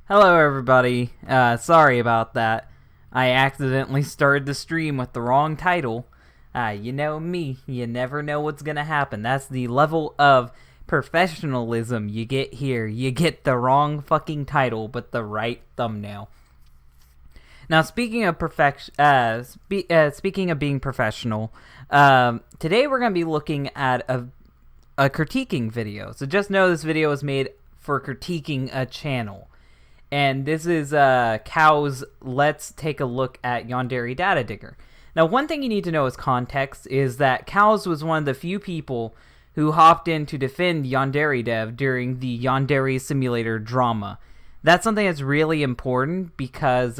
Hello everybody, sorry about that. I accidentally started the stream with the wrong title. You know me, you never know what's gonna happen. That's the level of professionalism you get here. You get the wrong fucking title, but the right thumbnail. Now, speaking of speaking of being professional, today we're gonna be looking at a critiquing video. So just know this video is made for critiquing a channel. And this is Cow's Let's Take a Look at Yandere DataDigger. Now, one thing you need to know as context is that Cow's was one of the few people who hopped in to defend Yandere Dev during the Yandere Simulator drama. That's something that's really important because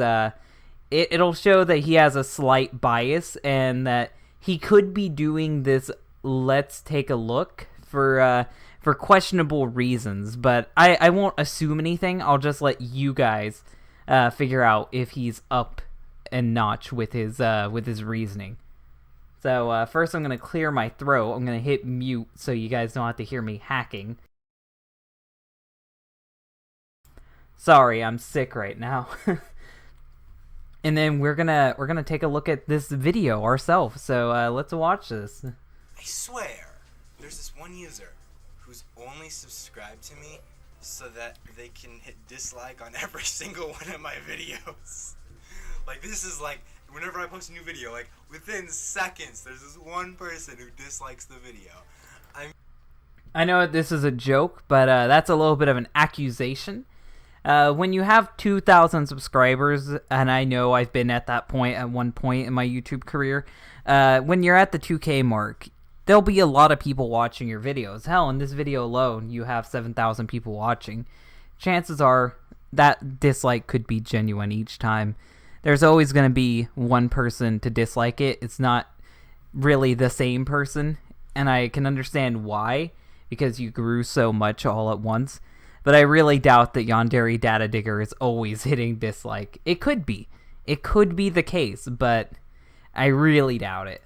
it'll show that he has a slight bias and that he could be doing this Let's Take a Look for questionable reasons, but I won't assume anything. I'll just let you guys figure out if he's up a notch with his reasoning. So first I'm going to clear my throat. I'm going to hit mute so you guys don't have to hear me hacking. Sorry, I'm sick right now. And then we're gonna take a look at this video ourselves. So let's watch this. I swear, there's this one user who's only subscribed to me so that they can hit dislike on every single one of my videos. Like, this is like, whenever I post a new video, like, within seconds, there's this one person who dislikes the video. I know this is a joke, but that's a little bit of an accusation. When you have 2,000 subscribers, and I know I've been at that point at one point in my YouTube career, when you're at the 2K mark, there'll be a lot of people watching your videos. Hell, in this video alone, you have 7,000 people watching. Chances are that dislike could be genuine each time. There's always going to be one person to dislike it. It's not really the same person, and I can understand why, because you grew so much all at once. But I really doubt that Yandere DataDigger is always hitting dislike. It could be. It could be the case, but I really doubt it.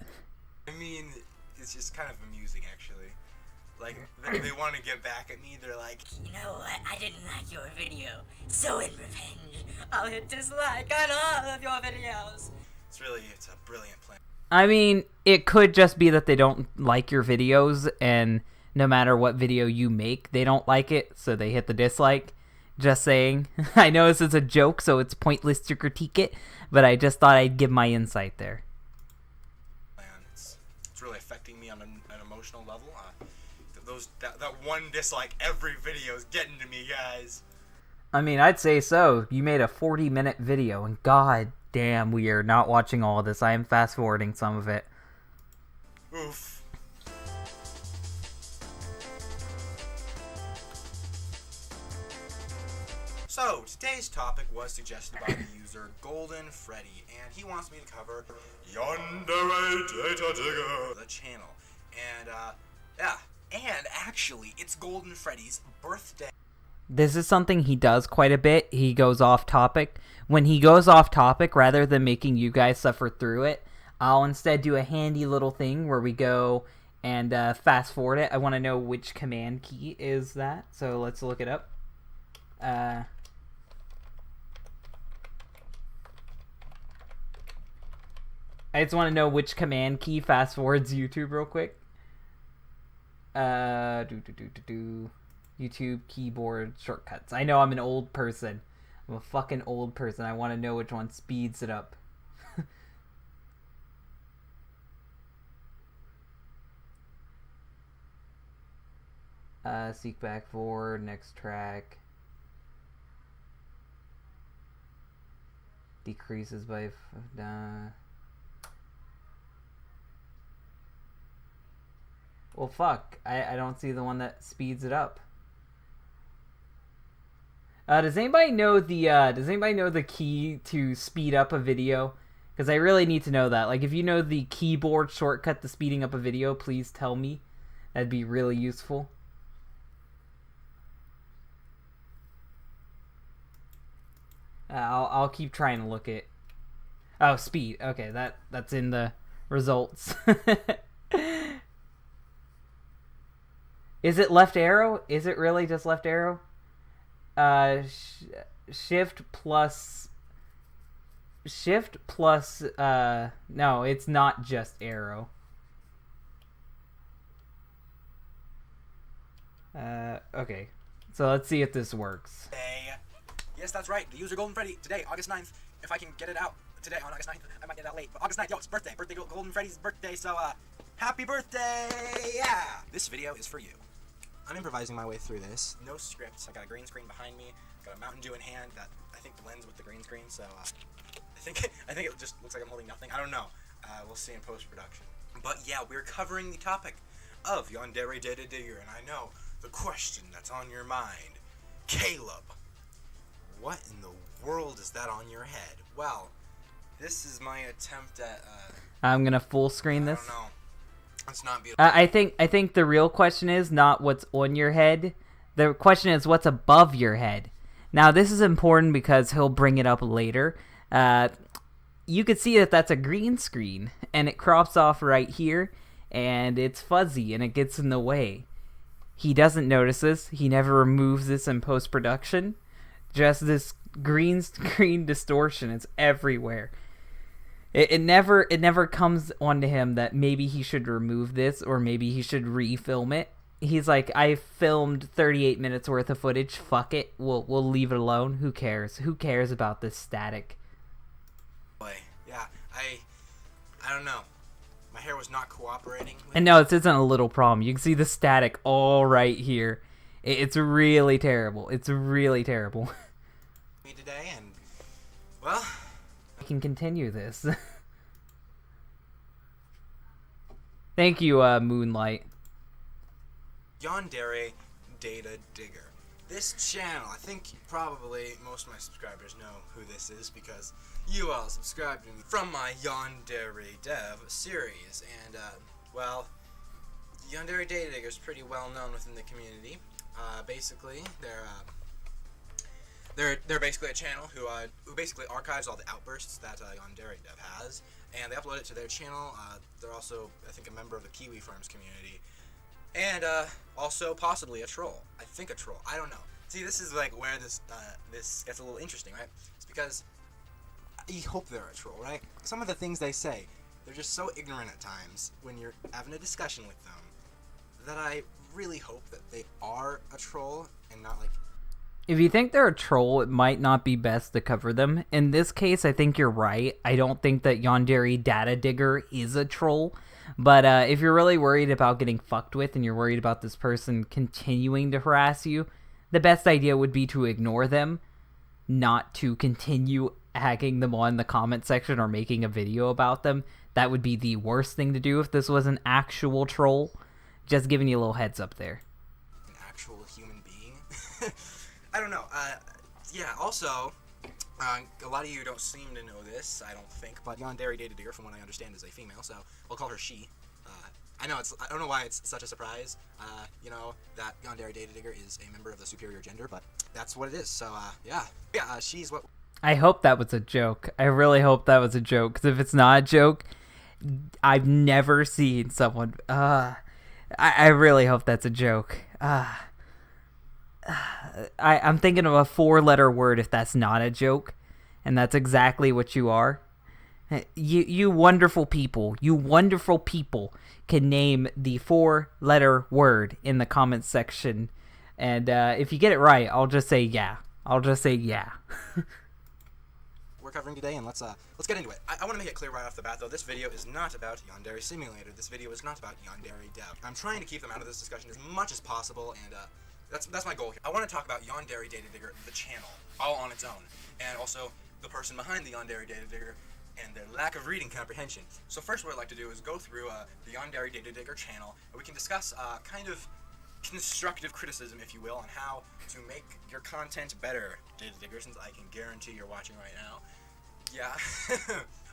I mean, it's just kind of amusing, actually. Like, they want to get back at me. They're like, you know what? I didn't like your video. So in revenge, I'll hit dislike on all of your videos. It's a brilliant plan. I mean, it could just be that they don't like your videos, and no matter what video you make, they don't like it, so they hit the dislike. Just saying. I know this is a joke, so it's pointless to critique it, but I just thought I'd give my insight there. It's really affecting me on an emotional level. That one dislike every video is getting to me, guys. I mean, I'd say so. You made a 40-minute video, and god damn, we are not watching all of this. I am fast-forwarding some of it. Oof. So, today's topic was suggested by the user Golden Freddy, and he wants me to cover Yandere DataDigger, the channel. And, yeah. And, actually, it's Golden Freddy's birthday. This is something he does quite a bit. He goes off topic. When he goes off topic, rather than making you guys suffer through it, I'll instead do a handy little thing where we go and fast forward it. I want to know which command key is that, so let's look it up. I just want to know which command key fast forwards YouTube real quick. YouTube keyboard shortcuts. I know I'm an old person. I'm a fucking old person. I want to know which one speeds it up. Seek back forward, next track. Decreases by... Well, fuck. I don't see the one that speeds it up. Does anybody know the key to speed up a video? Because I really need to know that. Like, if you know the keyboard shortcut to speeding up a video, please tell me. That'd be really useful. I'll keep trying to look at... Oh, speed. Okay, that's in the results. Is it left arrow? Is it really just left arrow? Shift plus. No, it's not just arrow. Okay. So let's see if this works. Hey. Yes, that's right. The user Golden Freddy today, August 9th. If I can get it out today on August 9th, I might get it out late. But August 9th, yo, it's birthday. Golden Freddy's birthday. So, happy birthday! Yeah! This video is for you. I'm improvising my way through this. No scripts. I got a green screen behind me. Got a Mountain Dew in hand that I think blends with the green screen. So, I think it just looks like I'm holding nothing. I don't know. We'll see in post-production. But yeah, we're covering the topic of Yandere DataDigger, and I know the question that's on your mind. Caleb, what in the world is that on your head? Well, this is my attempt at, I'm gonna full screen this. I don't know. It's not beautiful. I think the real question is not what's on your head. The question is what's above your head. Now, this is important because he'll bring it up later. You could see that that's a green screen, and it crops off right here, and it's fuzzy, and it gets in the way. He doesn't notice this. He never removes this in post-production. Just this green screen distortion is everywhere. It never comes onto him that maybe he should remove this or maybe he should refilm it. He's like, I filmed 38 minutes worth of footage. Fuck it. We'll leave it alone. Who cares? Who cares about this static? Boy, yeah, I don't know. My hair was not cooperating. And no, this isn't a little problem. You can see the static all right here. It's really terrible. It's really terrible. Me today, and well, I can continue this. Thank you, Moonlight. Yandere DataDigger. This channel, I think probably most of my subscribers know who this is because you all subscribed to me from my Yandere Dev series, and well, Yandere DataDigger is pretty well known within the community. Basically, they're basically a channel who basically archives all the outbursts that Yandere Dev has, and they upload it to their channel. They're also, I think, a member of the Kiwi Farms community. And, also possibly a troll. I think a troll. I don't know. See, this is, like, where this gets a little interesting, right? It's because you hope they're a troll, right? Some of the things they say, they're just so ignorant at times when you're having a discussion with them that I really hope that they are a troll and not, like... If you think they're a troll, it might not be best to cover them. In this case, I think you're right. I don't think that Yandere DataDigger is a troll. But if you're really worried about getting fucked with and you're worried about this person continuing to harass you, the best idea would be to ignore them, not to continue hacking them on the comment section or making a video about them. That would be the worst thing to do if this was an actual troll. Just giving you a little heads up there. An actual human being? I don't know. Yeah, also... a lot of you don't seem to know this, I don't think, but Yandere DataDigger, from what I understand, is a female, so we'll call her she. I don't know why it's such a surprise, that Yandere DataDigger is a member of the superior gender, but that's what it is, so, yeah. Yeah, she's what... I hope that was a joke. I really hope that was a joke, because if it's not a joke, I've never seen someone... I really hope that's a joke. I'm thinking of a 4-letter word if that's not a joke, and that's exactly what you are. You wonderful people, can name the 4-letter word in the comments section, and if you get it right, I'll just say yeah. We're covering today, and let's get into it. I want to make it clear right off the bat, though, this video is not about Yandere Simulator. This video is not about Yandere Dev. I'm trying to keep them out of this discussion as much as possible, and that's my goal here. I want to talk about Yandere DataDigger, the channel, all on its own, and also the person behind the Yandere DataDigger and their lack of reading comprehension. So first what I'd like to do is go through the Yandere DataDigger channel, and we can discuss kind of constructive criticism, if you will, on how to make your content better, DataDigger, since I can guarantee you're watching right now. Yeah.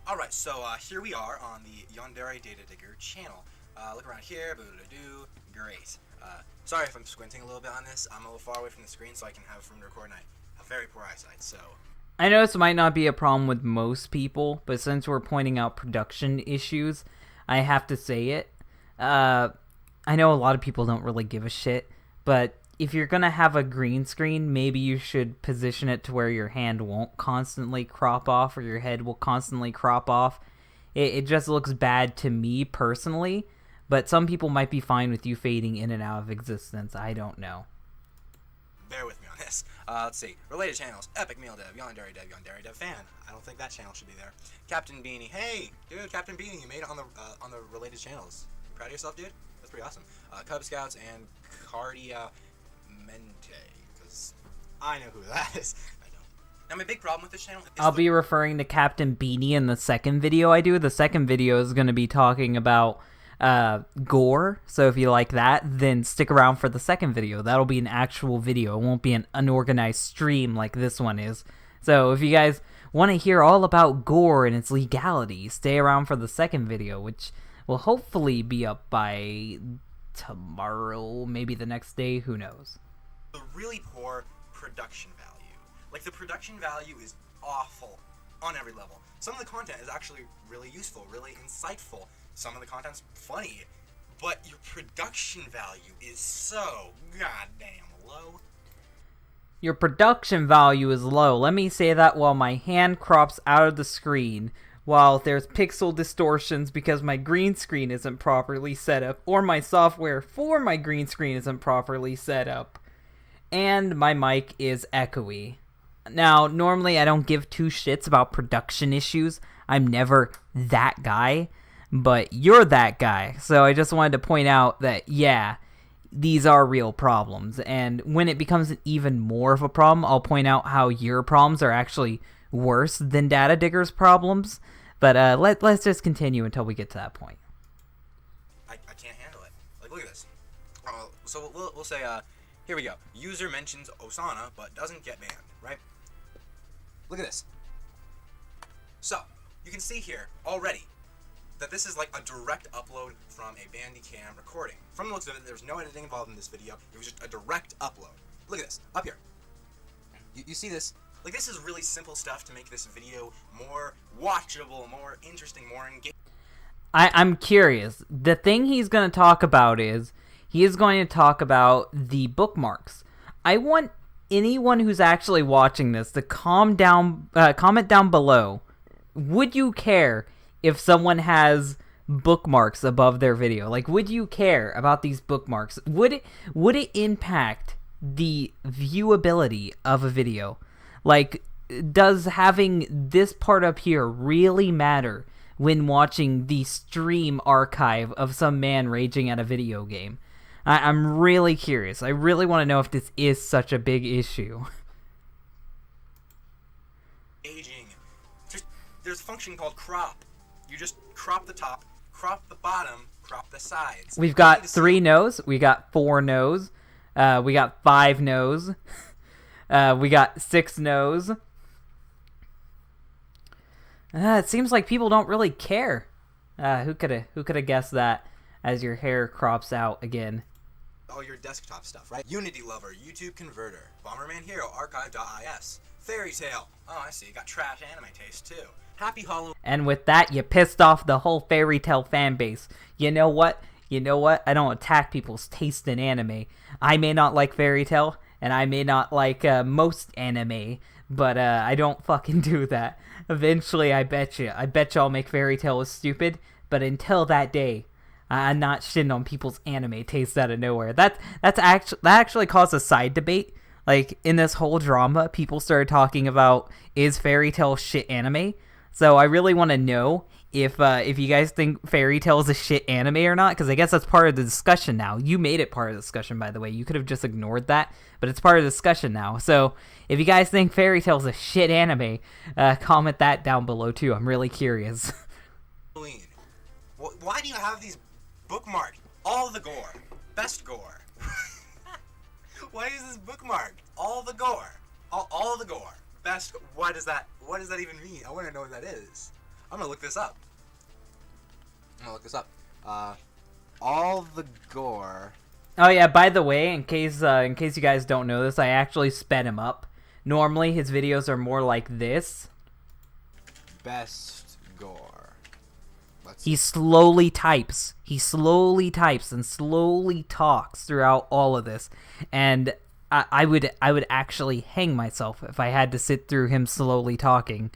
Alright, so here we are on the Yandere DataDigger channel. Look around here, boo-doo-doo, great. Sorry if I'm squinting a little bit on this. I'm a little far away from the screen so I can have room to record, and I have very poor eyesight, so... I know this might not be a problem with most people, but since we're pointing out production issues, I have to say it. I know a lot of people don't really give a shit, but if you're gonna have a green screen, maybe you should position it to where your hand won't constantly crop off or your head will constantly crop off. It just looks bad to me personally, but some people might be fine with you fading in and out of existence. I don't know. Bear with me on this. Let's see. Related channels. Epic Meal Dev, Yandere Dev Fan. I don't think that channel should be there. Captain Beanie. Hey, dude, Captain Beanie, you made it on the related channels. You proud of yourself, dude? That's pretty awesome. Cub Scouts and Cardia Mente, because I know who that is. I don't. Now, my big problem with this channel is I'll be referring to Captain Beanie in the second video I do. The second video is going to be talking about gore, so if you like that, then stick around for the second video. That'll be an actual video. It won't be an unorganized stream like this one is. So if you guys want to hear all about gore and its legality, stay around for the second video, which will hopefully be up by tomorrow, maybe the next day, who knows. the really poor production value. Like, the production value is awful on every level. Some of the content is actually really useful, really insightful. Some of the content's funny, but your production value is so goddamn low. Your production value is low. Let me say that while my hand crops out of the screen, while there's pixel distortions because my green screen isn't properly set up, or my software for my green screen isn't properly set up, and my mic is echoey. Now, normally I don't give two shits about production issues. I'm never that guy, but you're that guy. So I just wanted to point out that, yeah, these are real problems. And when it becomes even more of a problem, I'll point out how your problems are actually worse than DataDigger's problems. But let's just continue until we get to that point. I can't handle it. Like, look at this. So we'll say, here we go. User mentions Osana, but doesn't get banned, right? Look at this. So, you can see here already that this is like a direct upload from a Bandicam recording. From the looks of it, there's no editing involved in this video. It was just a direct upload. Look at this, up here. You see this? Like, this is really simple stuff to make this video more watchable, more interesting, more engaging. I'm curious. The thing he's going to talk about is, he is going to talk about the bookmarks. I want anyone who's actually watching this to comment down below. Would you care if someone has bookmarks above their video? Like, would you care about these bookmarks? Would it impact the viewability of a video? Like, does having this part up here really matter when watching the stream archive of some man raging at a video game? I'm really curious. I really want to know if this is such a big issue. Aging. There's a function called crop. You just crop the top, crop the bottom, crop the sides. We've got 3 no's. We got 4 no's. We got 5 no's. We got 6 no's. It seems like people don't really care. Who could have guessed that? As your hair crops out again. All your desktop stuff, right? Unity Lover, YouTube Converter, Bomberman Hero, Archive.is, Fairy Tale. Oh, I see. You got trash anime taste too. Happy Halloween. And with that, you pissed off the whole Fairy Tale fan base. You know what? I don't attack people's taste in anime. I may not like Fairy Tale, and I may not like most anime, but I don't fucking do that. Eventually, I bet you I'll make Fairy Tale as stupid, but until that day, I'm not shitting on people's anime taste out of nowhere. That actually caused a side debate. Like, in this whole drama, people started talking about, is Fairy Tale shit anime? So I really want to know if you guys think Fairy Tale is a shit anime or not, because I guess that's part of the discussion now. You made it part of the discussion, by the way. You could have just ignored that, but it's part of the discussion now. So if you guys think Fairy Tale is a shit anime, comment that down below too. I'm really curious. Why do you have these bookmarked? All the gore. Best gore. Why is this bookmarked? All the gore. All the gore. Best. What does that even mean? I want to know what that is. I'm gonna look this up. All the gore. Oh yeah, by the way, in case you guys don't know this, I actually sped him up. Normally his videos are more like this. Best gore. He slowly types. He slowly types and slowly talks throughout all of this. And I would actually hang myself if I had to sit through him slowly talking.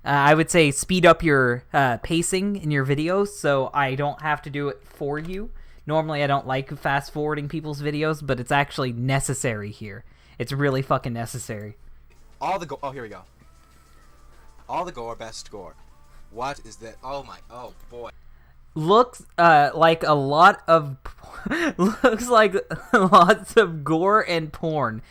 I would say speed up your pacing in your videos so I don't have to do it for you. Normally I don't like fast forwarding people's videos, but it's actually necessary here. It's really fucking necessary. All the oh, here we go. All the gore, best gore. What is that? Oh boy. Looks like a lot of looks like lots of gore and porn.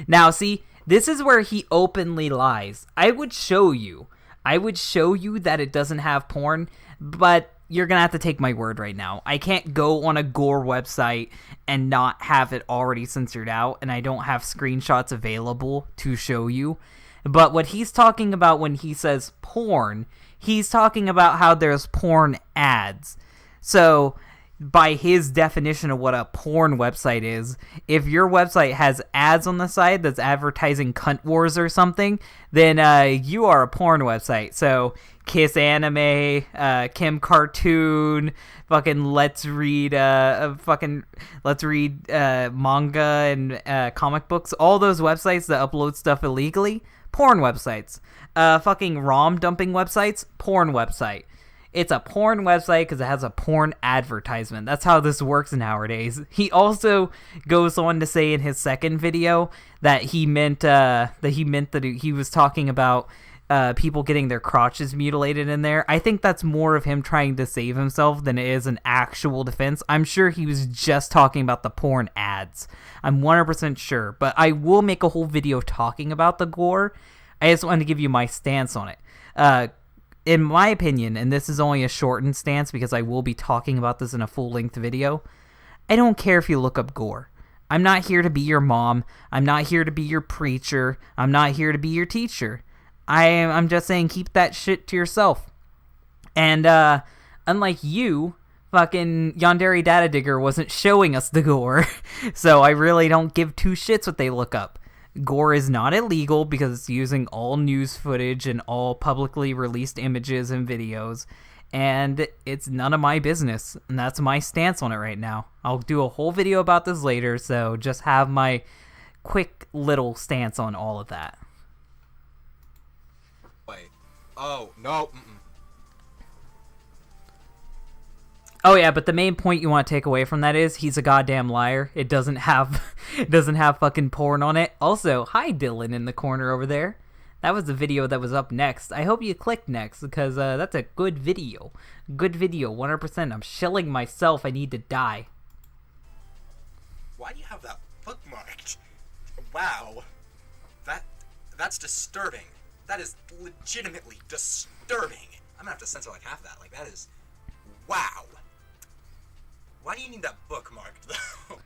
Now, see, this is where he openly lies. I would show you that it doesn't have porn, but you're gonna have to take my word right now. I can't go on a gore website and not have it already censored out, and I don't have screenshots available to show you. But what he's talking about when he says porn, he's talking about how there's porn ads. So, by his definition of what a porn website is, if your website has ads on the side that's advertising cunt wars or something, then you are a porn website. So, Kiss Anime, Kim Cartoon, fucking Let's Read manga and comic books, all those websites that upload stuff illegally, porn websites. Fucking ROM dumping websites, porn website. It's a porn website because it has a porn advertisement. That's how this works nowadays. He also goes on to say in his second video that he meant that he was talking about people getting their crotches mutilated in there. I think that's more of him trying to save himself than it is an actual defense. I'm sure he was just talking about the porn ads. I'm 100% sure, but I will make a whole video talking about the gore. I just wanted to give you my stance on it. In my opinion, and this is only a shortened stance because I will be talking about this in a full-length video, I don't care if you look up gore. I'm not here to be your mom. I'm not here to be your preacher. I'm not here to be your teacher. I'm just saying keep that shit to yourself. And unlike you, fucking Yandere DataDigger wasn't showing us the gore, so I really don't give two shits what they look up. Gore is not illegal because it's using all news footage and all publicly released images and videos, and it's none of my business, and that's my stance on it right now. I'll do a whole video about this later, so just have my quick little stance on all of that. Wait. Oh, no. Oh yeah, but the main point you want to take away from that is he's a goddamn liar. It doesn't have fucking porn on it. Also, hi Dylan in the corner over there. That was the video that was up next. I hope you clicked next because that's a good video. Good video, 100%. I'm shilling myself. I need to die. Why do you have that bookmarked? Wow. That's disturbing. That is legitimately disturbing. I'm gonna have to censor like half that. Like, that is... Wow. Why do you need that bookmarked, though?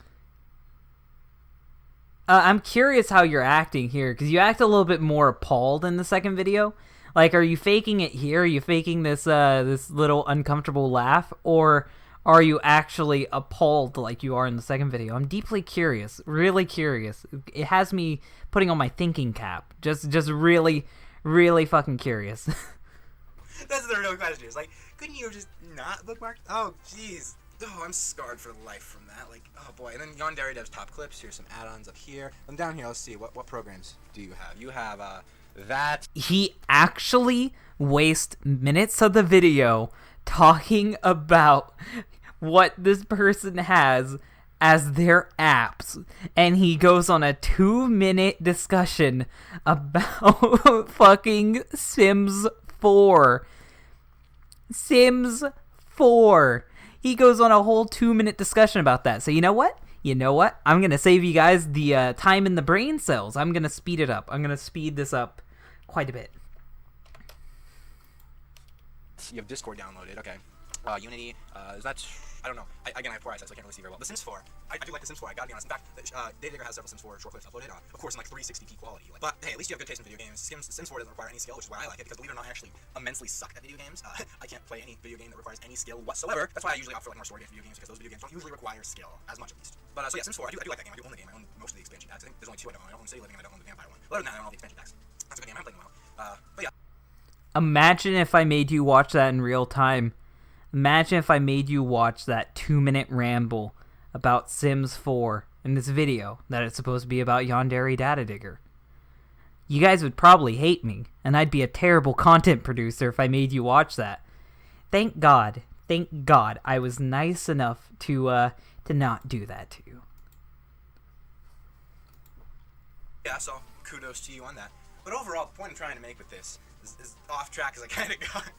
I'm curious how you're acting here, because you act a little bit more appalled in the second video. Like, are you faking it here? Are you faking this this little uncomfortable laugh? Or are you actually appalled like you are in the second video? I'm deeply curious. Really curious. It has me putting on my thinking cap. Just really, really fucking curious. That's the real question. It's like, couldn't you have just not bookmarked? Oh, jeez. Oh, I'm scarred for life from that. Like, oh boy. And then Yandere does top clips. Here's some add-ons up here. And down here, let's see. What programs do you have? You have, that. He actually wastes minutes of the video talking about what this person has as their apps, and he goes on a 2-minute discussion about fucking Sims 4. Sims 4. He goes on a whole 2-minute discussion about that. So you know what? I'm going to save you guys the time in the brain cells. I'm going to speed it up. I'm going to speed this up quite a bit. You have Discord downloaded. Okay. Unity. Is that... I don't know. I have poor eyesight, so I can't really see very well. The Sims 4. I do like The Sims 4. I gotta be honest. In fact, DataDigger has several Sims 4 short clips uploaded. Of course, in like 360p quality. But hey, at least you have good taste in video games. Sims 4 doesn't require any skill, which is why I like it. Because believe it or not, I actually immensely suck at video games. I can't play any video game that requires any skill whatsoever. That's why I usually opt for like more story-based video games, because those video games don't usually require skill as much, at least. But so yeah, Sims 4. I do like that game. I do own the game. I own most of the expansion packs. I think there's only 2 I don't own. I don't own City Living and I don't own the Vampire one. But other than that, I own all the expansion packs. That's a good game. I'm playing them well. But yeah. Imagine if I made you watch that in real time. Imagine if I made you watch that 2-minute ramble about Sims 4 in this video that it's supposed to be about Yandere DataDigger. You guys would probably hate me, and I'd be a terrible content producer if I made you watch that. Thank God I was nice enough to not do that to you. Yeah, so kudos to you on that. But overall, the point I'm trying to make with this is off track as I kind of got,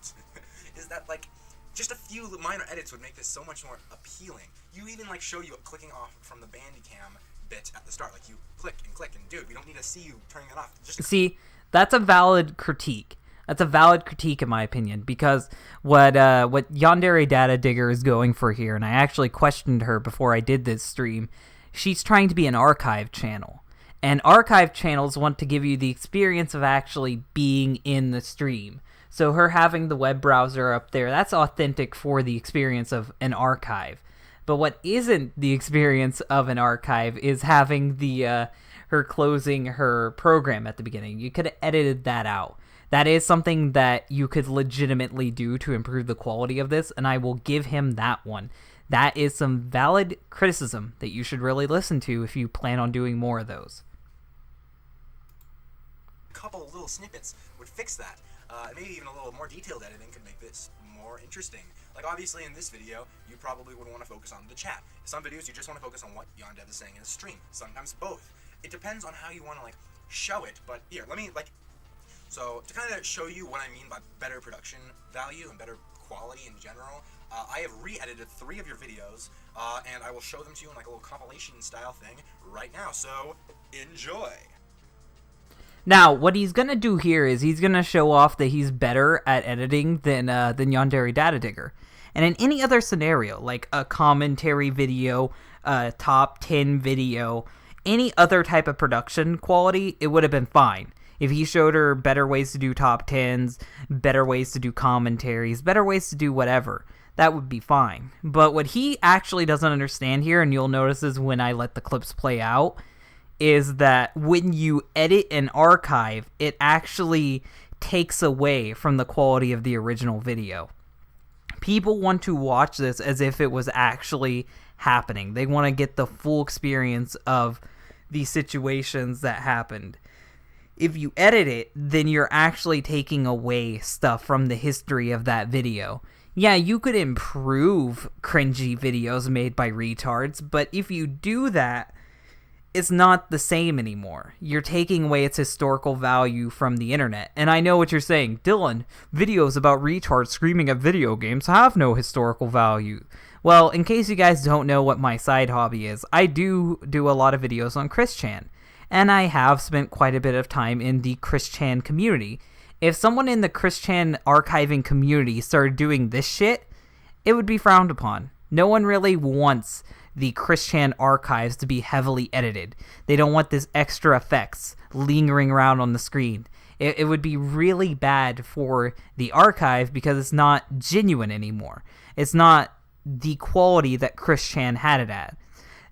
is that, like, just a few minor edits would make this so much more appealing. You even, like, show you clicking off from the Bandicam bit at the start. Like, you click, and dude, we don't need to see you turning it off. Just see, that's a valid critique. That's a valid critique in my opinion, because what Yandere DataDigger is going for here, and I actually questioned her before I did this stream, she's trying to be an archive channel. And archive channels want to give you the experience of actually being in the stream. So her having the web browser up there, that's authentic for the experience of an archive. But what isn't the experience of an archive is having the her closing her program at the beginning. You could have edited that out. That is something that you could legitimately do to improve the quality of this, and I will give him that one. That is some valid criticism that you should really listen to if you plan on doing more of those. Couple little snippets would fix that. And maybe even a little more detailed editing could make this more interesting. Like, obviously in this video, you probably would want to focus on the chat. Some videos, you just want to focus on what Yandere is saying in the stream. Sometimes both. It depends on how you want to, like, show it. But here, let me, like, so to kind of show you what I mean by better production value and better quality in general, I have re-edited 3 of your videos, and I will show them to you in, like, a little compilation style thing right now. So, enjoy! Now, what he's going to do here is he's going to show off that he's better at editing than Yandere DataDigger. And in any other scenario, like a commentary video, a top 10 video, any other type of production quality, it would have been fine. If he showed her better ways to do top 10s, better ways to do commentaries, better ways to do whatever, that would be fine. But what he actually doesn't understand here, and you'll notice is when I let the clips play out, is that when you edit an archive, it actually takes away from the quality of the original video. People want to watch this as if it was actually happening. They want to get the full experience of the situations that happened. If you edit it, then you're actually taking away stuff from the history of that video. Yeah, you could improve cringy videos made by retards, but if you do that, it's not the same anymore. You're taking away its historical value from the internet. And I know what you're saying. Dylan, videos about retards screaming at video games have no historical value. Well, in case you guys don't know what my side hobby is, I do a lot of videos on Chris Chan. And I have spent quite a bit of time in the Chris Chan community. If someone in the Chris Chan archiving community started doing this shit, it would be frowned upon. No one really wants the Chris Chan archives to be heavily edited. They don't want this extra effects lingering around on the screen. It would be really bad for the archive because it's not genuine anymore. It's not the quality that Chris Chan had it at.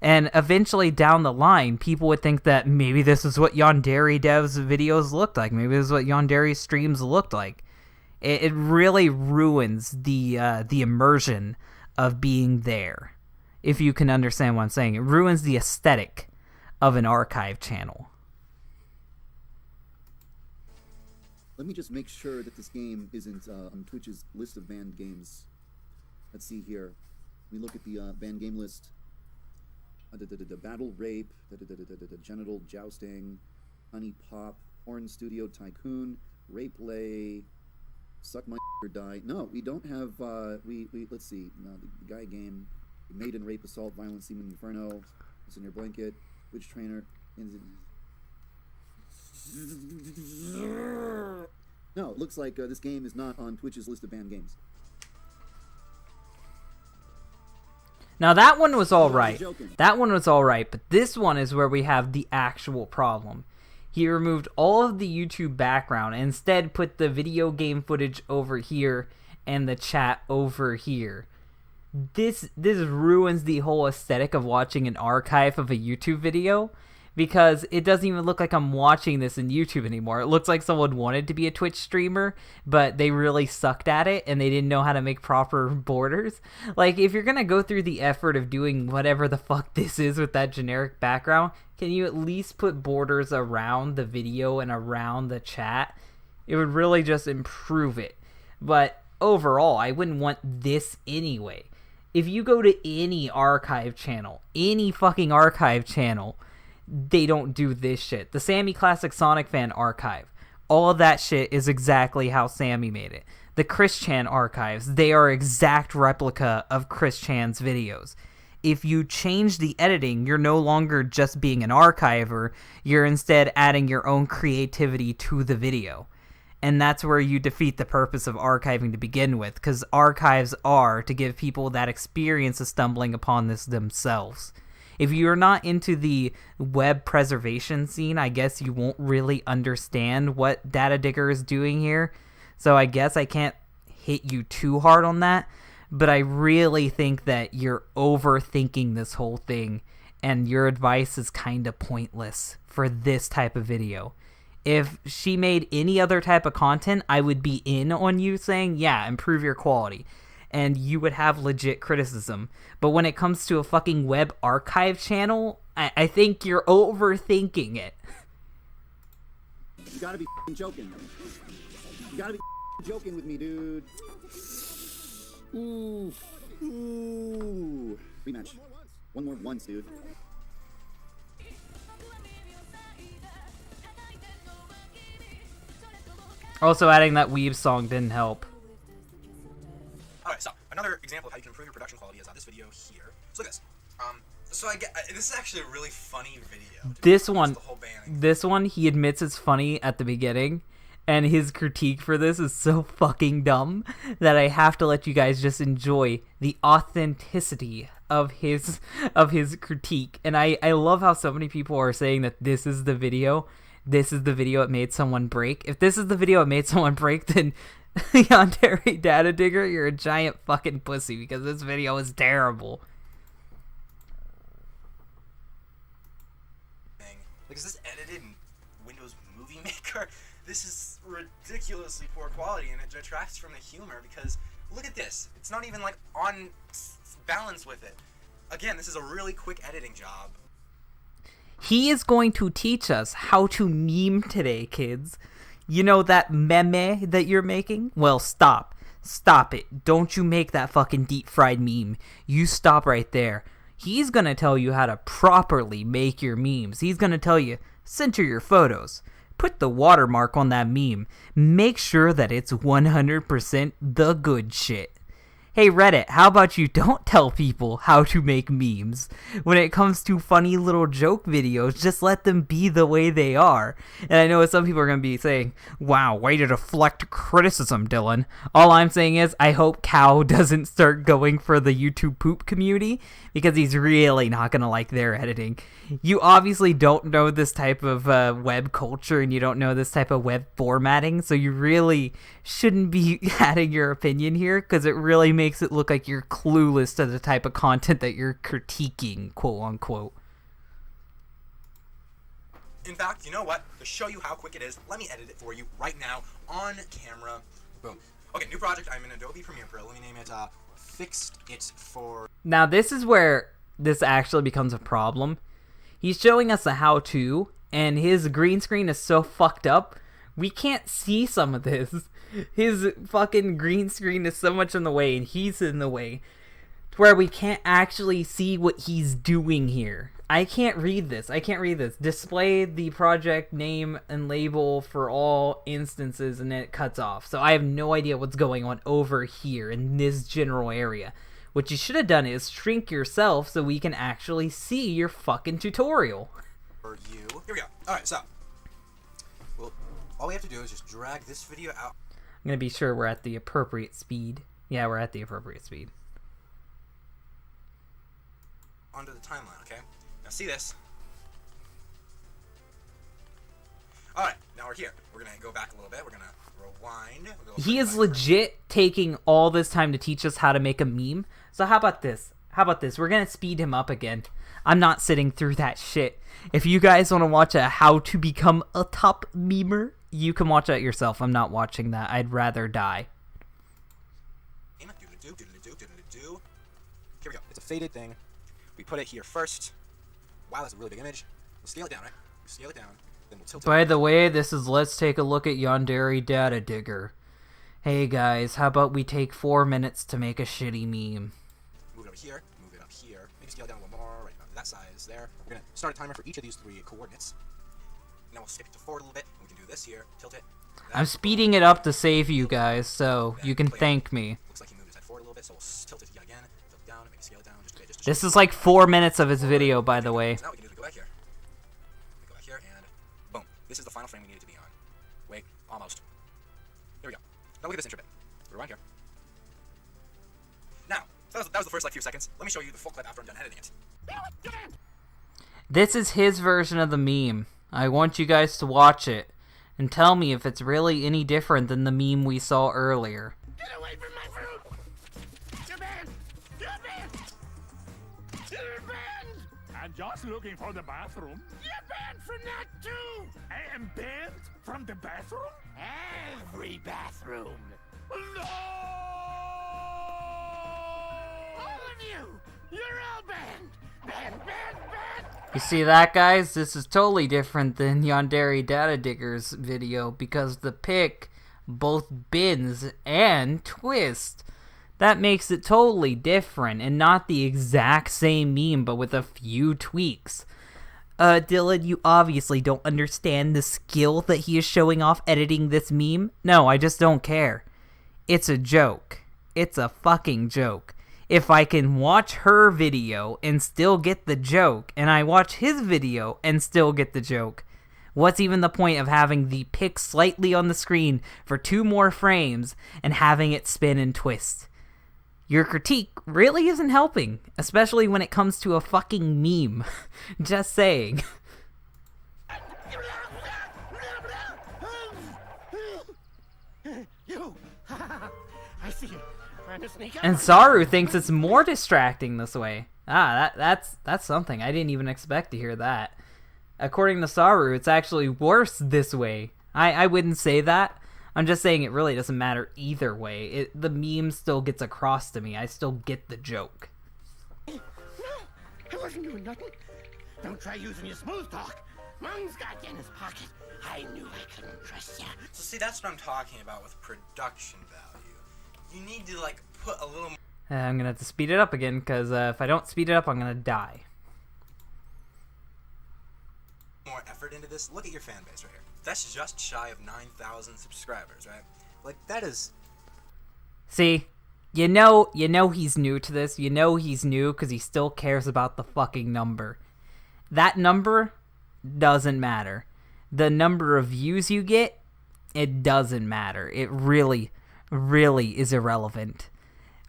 And eventually down the line, people would think that maybe this is what Yandere Dev's videos looked like. Maybe this is what Yandere's streams looked like. It really ruins the immersion of being there. If you can understand what I'm saying. It ruins the aesthetic of an archive channel. Let me just make sure that this game isn't on Twitch's list of banned games. Let's see here. We look at the banned game list. Battle Rape, Genital Jousting, Honey Pop, Porn Studio Tycoon, Rape Lay, Suck My or Die. No, we don't have, let's see, no, the guy game, Maiden Rape Assault, Violent Semen Inferno, What's in Your Blanket, Witch Trainer, No, it looks like this game is not on Twitch's list of banned games. Now that one was alright. That one was alright, but this one is where we have the actual problem. He removed all of the YouTube background and instead put the video game footage over here and the chat over here. This ruins the whole aesthetic of watching an archive of a YouTube video, because it doesn't even look like I'm watching this in YouTube anymore. It looks like someone wanted to be a Twitch streamer, but they really sucked at it and they didn't know how to make proper borders. Like, if you're gonna go through the effort of doing whatever the fuck this is with that generic background, can you at least put borders around the video and around the chat? It would really just improve it. But overall, I wouldn't want this anyway. If you go to any archive channel, any fucking archive channel, they don't do this shit. The Sammy Classic Sonic Fan archive, all of that shit is exactly how Sammy made it. The Chris Chan archives, they are exact replica of Chris Chan's videos. If you change the editing, you're no longer just being an archiver, you're instead adding your own creativity to the video. And that's where you defeat the purpose of archiving to begin with, because archives are to give people that experience of stumbling upon this themselves. If you're not into the web preservation scene, I guess you won't really understand what DataDigger is doing here. So I guess I can't hit you too hard on that. But I really think that you're overthinking this whole thing, and your advice is kind of pointless for this type of video. If she made any other type of content, I would be in on you saying, yeah, improve your quality. And you would have legit criticism. But when it comes to a fucking web archive channel, I think you're overthinking it. You gotta be joking. You gotta be joking with me, dude. Ooh. Ooh. Rematch. One more once, dude. Also, adding that Weeb song didn't help. Alright, so another example of how you can improve your production quality is on this video here. So look at this. So this is actually a really funny video. This one, he admits it's funny at the beginning, and his critique for this is so fucking dumb that I have to let you guys just enjoy the authenticity of his critique. And I love how so many people are saying that this is the video. This is the video it made someone break. If this is the video it made someone break, then Yandere DataDigger, you're a giant fucking pussy, because this video is terrible. Like, is this edited in Windows Movie Maker? This is ridiculously poor quality, and it detracts from the humor, because look at this. It's not even like on balance with it. Again, this is a really quick editing job. He is going to teach us how to meme today, kids. You know that meme that you're making? Well, stop. Stop it. Don't you make that fucking deep fried meme. You stop right there. He's going to tell you how to properly make your memes. He's going to tell you, center your photos. Put the watermark on that meme. Make sure that it's 100% the good shit. Hey Reddit, how about you don't tell people how to make memes? When it comes to funny little joke videos, just let them be the way they are. And I know some people are going to be saying, wow, way to deflect criticism, Dylan. All I'm saying is, I hope Cow doesn't start going for the YouTube poop community, because he's really not going to like their editing. You obviously don't know this type of web culture, and you don't know this type of web formatting, so you really shouldn't be adding your opinion here, because it really makes it look like you're clueless to the type of content that you're critiquing, quote unquote. In fact, you know what? To show you how quick it is, let me edit it for you right now on camera. Boom. Okay, new project. I'm in Adobe Premiere Pro. Let me name it Fixed It For... Now, this is where this actually becomes a problem. He's showing us a how-to, and his green screen is so fucked up, we can't see some of this. His fucking green screen is so much in the way, and he's in the way, to where we can't actually see what he's doing here. I can't read this. Display the project name and label for all instances, and then it cuts off. So I have no idea what's going on over here in this general area. What you should have done is shrink yourself so we can actually see your fucking tutorial. For you. Here we go. Alright, so. Well, all we have to do is just drag this video out. I'm going to be sure we're at the appropriate speed. Yeah, we're at the appropriate speed. Onto the timeline, okay? Now see this. Alright, now we're here. We're going to go back a little bit. We're going to rewind. He is legit taking all this time to teach us how to make a meme. So how about this? How about this? We're gonna speed him up again. I'm not sitting through that shit. If you guys want to watch a how to become a top memer, you can watch that yourself. I'm not watching that. I'd rather die. Here we go. It's a faded thing. We put it here first. Wow, that's a really big image. We'll scale it down, right? We'll scale it down. Then we'll tilt it. By the way, this is Let's Take a Look at Yandere DataDigger. Hey guys, how about we take 4 minutes to make a shitty meme? Move it over here. Move it up here. Maybe scale it down a little more. Right about that size there. We're going to start a timer for each of these 3 coordinates. Now we'll skip it to forward a little bit. And we can do this here. Tilt it. I'm speeding it up to save you guys, so you can thank me. Looks like he moved his head forward a little bit, so we'll tilt it again. Tilt it down. Maybe scale it down just a bit. This is like 4 minutes of his video, by the way. So now we can do is go back here. Go back here, and boom. This is the final frame we need it to be on. Wait, almost. There we go. Now look at this intro bit. Rewind here. Now, that was the first like few seconds. Let me show you the full clip after I'm done editing it. This is his version of the meme. I want you guys to watch it and tell me if it's really any different than the meme we saw earlier. Get away from my fruit! You're banned! You're banned! You're banned! I'm just looking for the bathroom. You're banned from that too! I am banned from the bathroom? Every bathroom! No! All of you! You're all banned! Banned, banned, banned! You see that, guys? This is totally different than Yandere DataDigger's video because the pic both bends and twist. That makes it totally different and not the exact same meme but with a few tweaks. Dylan, you obviously don't understand the skill that he is showing off editing this meme. No, I just don't care. It's a joke. It's a fucking joke. If I can watch her video and still get the joke, and I watch his video and still get the joke, what's even the point of having the pic slightly on the screen for 2 more frames and having it spin and twist? Your critique really isn't helping, especially when it comes to a fucking meme. Just saying. You! I see you. Trying to sneak out. And Saru thinks it's more distracting this way. That's something. I didn't even expect to hear that. According to Saru, it's actually worse this way. I wouldn't say that. I'm just saying it really doesn't matter either way. The meme still gets across to me. I still get the joke. No! I wasn't doing nothing. Don't try using your smooth talk. Mom's got you in his pocket. I knew I couldn't trust you. So see, that's what I'm talking about with production value. You need to like put a little I'm gonna have to speed it up again because if I don't speed it up, I'm gonna die. more effort into this. Look at your fan base right here. That's just shy of 9,000 subscribers, right? Like, that is... See, you know he's new to this. You know he's new because he still cares about the fucking number. That number doesn't matter. The number of views you get, it doesn't matter. It really, really is irrelevant.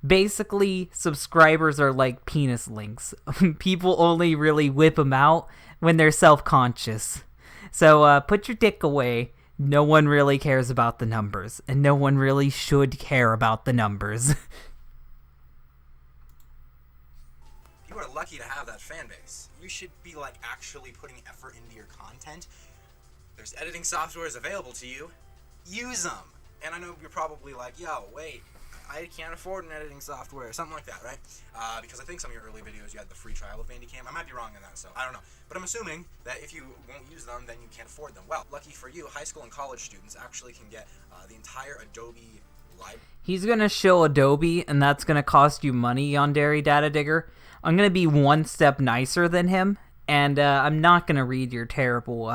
Basically, subscribers are like penis links. People only really whip them out when they're self-conscious. So put your dick away. No one really cares about the numbers, and no one really should care about the numbers. You are lucky to have that fan base. You should be like actually putting effort into your content. There's editing softwares available to you. Use them. And I know you're probably like, yo, wait, I can't afford an editing software, something like that, right? Because I think some of your early videos you had the free trial of Bandicam. I might be wrong on that, so I don't know. But I'm assuming that if you won't use them, then you can't afford them. Well, lucky for you, high school and college students actually can get the entire Adobe library. He's going to show Adobe, and that's going to cost you money, Yandere DataDigger. I'm going to be one step nicer than him, and I'm not going to read your terrible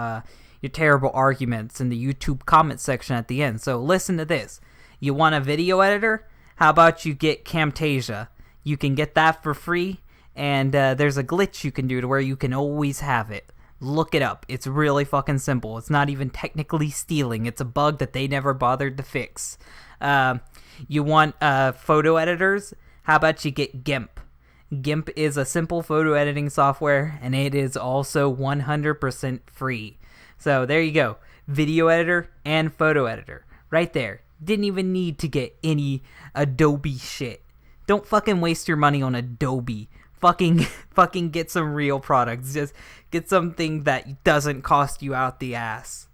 arguments in the YouTube comment section at the end. So listen to this. You want a video editor? How about you get Camtasia? You can get that for free, and there's a glitch you can do to where you can always have it. Look it up. It's really fucking simple. It's not even technically stealing. It's a bug that they never bothered to fix. You want photo editors? How about you get GIMP? GIMP is a simple photo editing software, and it is also 100% free. So there you go. Video editor and photo editor. Right there. Didn't even need to get any Adobe shit. Don't fucking waste your money on Adobe. fucking get some real products. Just get something that doesn't cost you out the ass.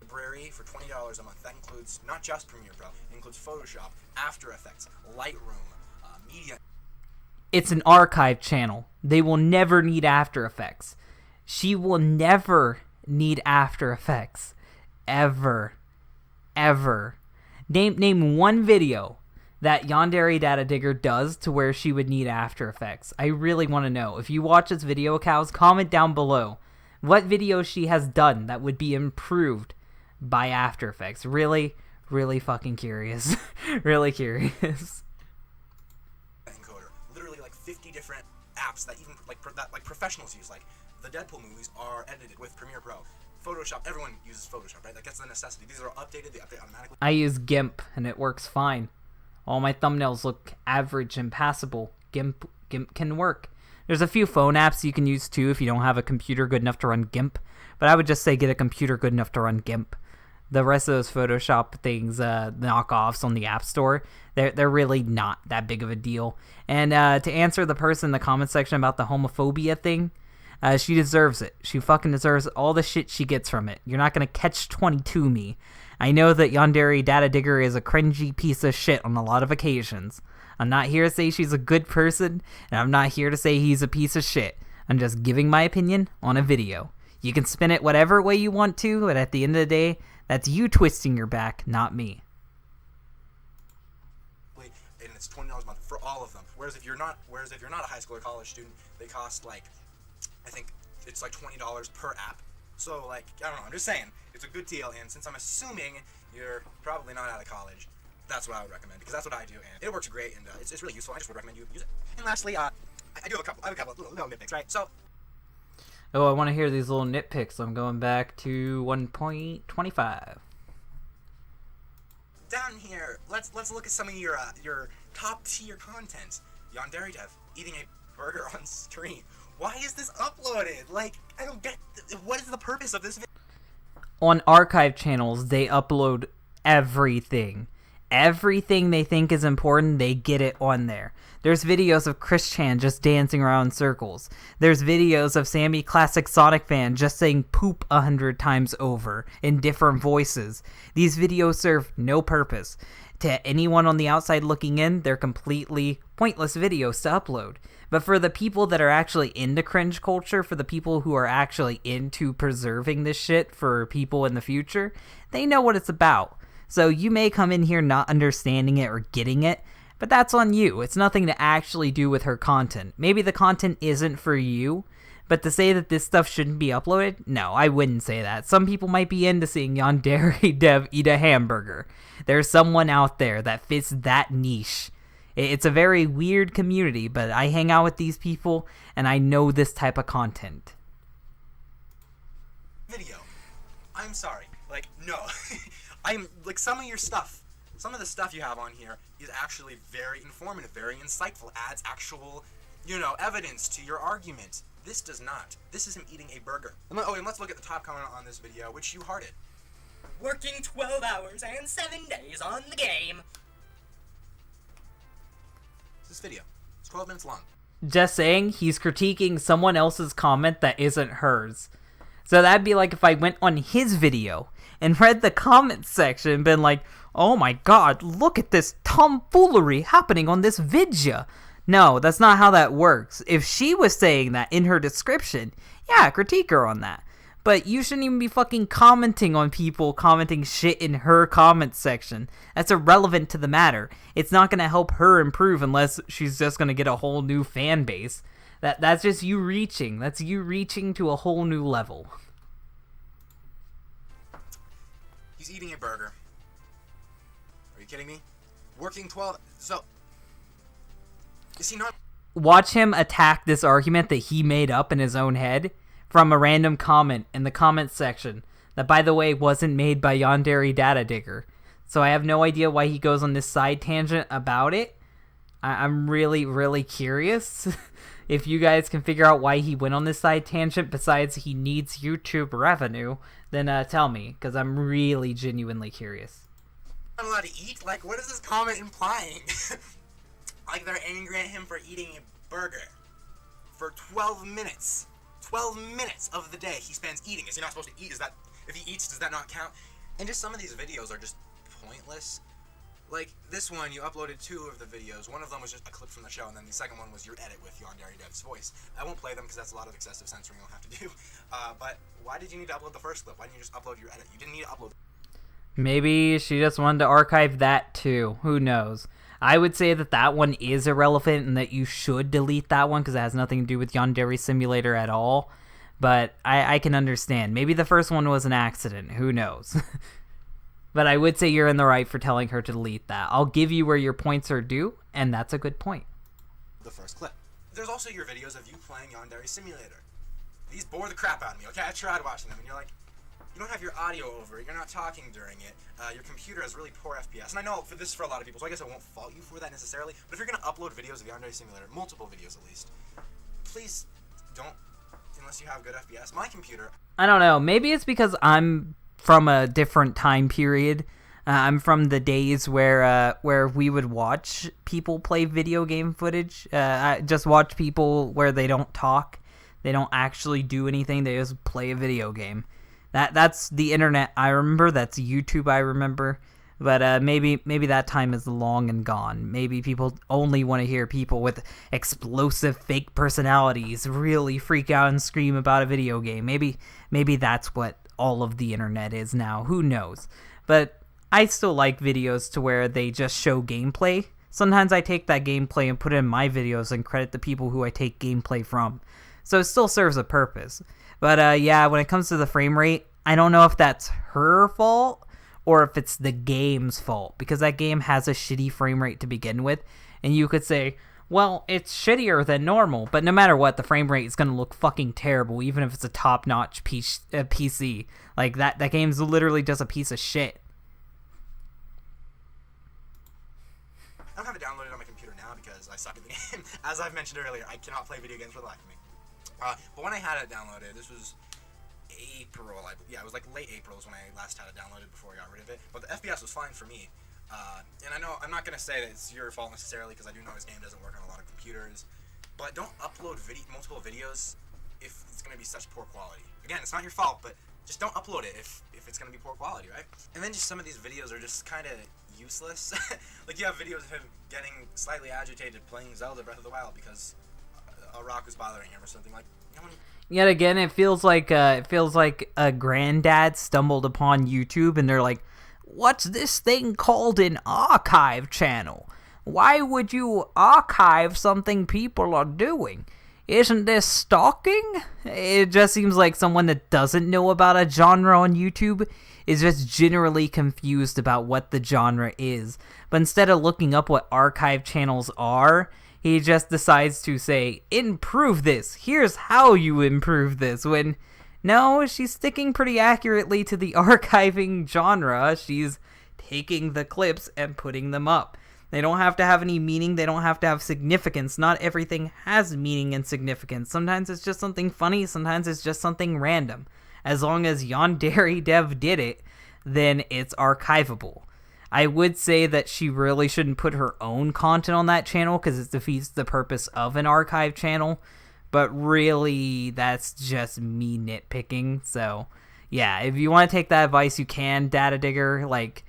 Library for $20 a month. That includes not just Premiere Pro. It includes Photoshop, After Effects, Lightroom, Media. It's an archive channel. They will never need After Effects. She will never need After Effects. Ever. Name one video that Yandere DataDigger does to where she would need After Effects. I really want to know. If you watch this video, cows, comment down below what video she has done that would be improved by After Effects. Really fucking curious. Really curious. Encoder. Literally like 50 different apps that even like professionals use. Like the Deadpool movies are edited with Premiere Pro. Photoshop, everyone uses Photoshop, right? Like that's the necessity. These are updated, they update automatically. I use GIMP and it works fine. All my thumbnails look average and passable. GIMP can work. There's a few phone apps you can use too if you don't have a computer good enough to run GIMP, but I would just say get a computer good enough to run GIMP. The rest of those Photoshop things, knockoffs on the App Store, they're really not that big of a deal. And to answer the person in the comment section about the homophobia thing, she deserves it. She fucking deserves all the shit she gets from it. You're not gonna catch 22 me. I know that Yandere DataDigger is a cringy piece of shit on a lot of occasions. I'm not here to say she's a good person, and I'm not here to say he's a piece of shit. I'm just giving my opinion on a video. You can spin it whatever way you want to, but at the end of the day, that's you twisting your back, not me. And it's $20 a month for all of them. Whereas if you're not a high school or college student, they cost like, I think it's like $20 per app. So like, I don't know, I'm just saying, it's a good deal, and since I'm assuming you're probably not out of college, that's what I would recommend, because that's what I do, and it works great, and it's really useful. I just would recommend you use it. And lastly, I have a couple of little nitpicks, right? So, oh, I want to hear these little nitpicks. I'm going back to 1.25. Down here, let's look at some of your top tier content. Yandere Dev eating a burger on stream. Why is this uploaded? Like, I don't get. What is the purpose of this video? On archive channels, they upload everything. Everything they think is important, they get it on there. There's videos of Chris Chan just dancing around in circles. There's videos of Sammy Classic Sonic Fan just saying poop 100 times over in different voices. These videos serve no purpose. To anyone on the outside looking in, they're completely pointless videos to upload. But for the people that are actually into cringe culture, for the people who are actually into preserving this shit for people in the future, they know what it's about. So you may come in here not understanding it or getting it, but that's on you. It's nothing to actually do with her content. Maybe the content isn't for you, but to say that this stuff shouldn't be uploaded, no, I wouldn't say that. Some people might be into seeing Yandere Dev eat a hamburger. There's someone out there that fits that niche. It's a very weird community, but I hang out with these people, and I know this type of content. Video. I'm sorry. Like, no. I'm, like, some of the stuff you have on here is actually very informative, very insightful, adds actual, evidence to your argument. This does not. This is him eating a burger. And let's look at the top comment on this video, which you hearted. Working 12 hours and 7 days on the game. This video. It's 12 minutes long. Just saying, he's critiquing someone else's comment that isn't hers. So that'd be like if I went on his video and read the comments section and been like, oh my god, look at this tomfoolery happening on this vidya. No, that's not how that works. If she was saying that in her description, yeah, critique her on that. But you shouldn't even be fucking commenting on people commenting shit in her comment section. That's irrelevant to the matter. It's not going to help her improve unless she's just going to get a whole new fan base. That's just you reaching. That's you reaching to a whole new level. He's eating a burger. Are you kidding me? Working 12... So... Is he not... Watch him attack this argument that he made up in his own head from a random comment in the comment section that, by the way, wasn't made by Yandere DataDigger. So I have no idea why he goes on this side tangent about it. I'm really, really curious if you guys can figure out why he went on this side tangent besides he needs YouTube revenue, then tell me, because I'm really genuinely curious. Not allowed to eat? Like, what is this comment implying? Like they're angry at him for eating a burger for 12 minutes. 12 minutes of the day he spends eating. Is he not supposed to eat? If he eats, does that not count? And just some of these videos are just pointless. Like this one, you uploaded 2 of the videos. One of them was just a clip from the show, and then the second one was your edit with Yandere Dev's voice. I won't play them because that's a lot of excessive censoring you'll have to do. But why did you need to upload the first clip? Why didn't you just upload your edit? You didn't need to upload. Maybe she just wanted to archive that too. Who knows? I would say that one is irrelevant and that you should delete that one because it has nothing to do with Yandere Simulator at all. But I can understand. Maybe the first one was an accident. Who knows? But I would say you're in the right for telling her to delete that. I'll give you where your points are due, and that's a good point. The first clip. There's also your videos of you playing Yandere Simulator. These bore the crap out of me, okay? I tried watching them, and you're like, you don't have your audio over it, you're not talking during it, your computer has really poor FPS. And I know for a lot of people, so I guess I won't fault you for that necessarily, but if you're going to upload videos of Yandere Simulator, multiple videos at least, please don't, unless you have good FPS. My computer... I don't know, maybe it's because I'm from a different time period. I'm from the days where we would watch people play video game footage. I just watch people where they don't talk, they don't actually do anything, they just play a video game. That's the internet I remember, that's YouTube I remember, but maybe that time is long and gone. Maybe people only want to hear people with explosive fake personalities really freak out and scream about a video game. Maybe that's what all of the internet is now, who knows. But I still like videos to where they just show gameplay. Sometimes I take that gameplay and put it in my videos and credit the people who I take gameplay from. So it still serves a purpose. But yeah, when it comes to the frame rate, I don't know if that's her fault or if it's the game's fault, because that game has a shitty frame rate to begin with, and you could say, well, it's shittier than normal, but no matter what, the frame rate is going to look fucking terrible, even if it's a top-notch PC. Like, that game's literally just a piece of shit. I don't have it downloaded on my computer now because I suck at the game. As I've mentioned earlier, I cannot play video games for the life of me. But when I had it downloaded, this was April. It was like late April is when I last had it downloaded before I got rid of it. But the FPS was fine for me. And I know I'm not going to say that it's your fault necessarily because I do know this game doesn't work on a lot of computers. But don't upload multiple videos if it's going to be such poor quality. Again, it's not your fault, but just don't upload it if it's going to be poor quality, right? And then just some of these videos are just kind of useless. Like you have videos of him getting slightly agitated playing Zelda Breath of the Wild because a rock was bothering him or something. Like, no one... Yet again, it feels like a granddad stumbled upon YouTube and they're like, what's this thing called an archive channel? Why would you archive something people are doing? Isn't this stalking? It just seems like someone that doesn't know about a genre on YouTube is just generally confused about what the genre is. But instead of looking up what archive channels are, he just decides to say, improve this. Here's how you improve this. When, no, she's sticking pretty accurately to the archiving genre. She's taking the clips and putting them up. They don't have to have any meaning. They don't have to have significance. Not everything has meaning and significance. Sometimes it's just something funny. Sometimes it's just something random. As long as Yandere Dev did it, then it's archivable. I would say that she really shouldn't put her own content on that channel because it defeats the purpose of an archive channel. But really, that's just me nitpicking. So, yeah, if you want to take that advice, you can, DataDigger. Like,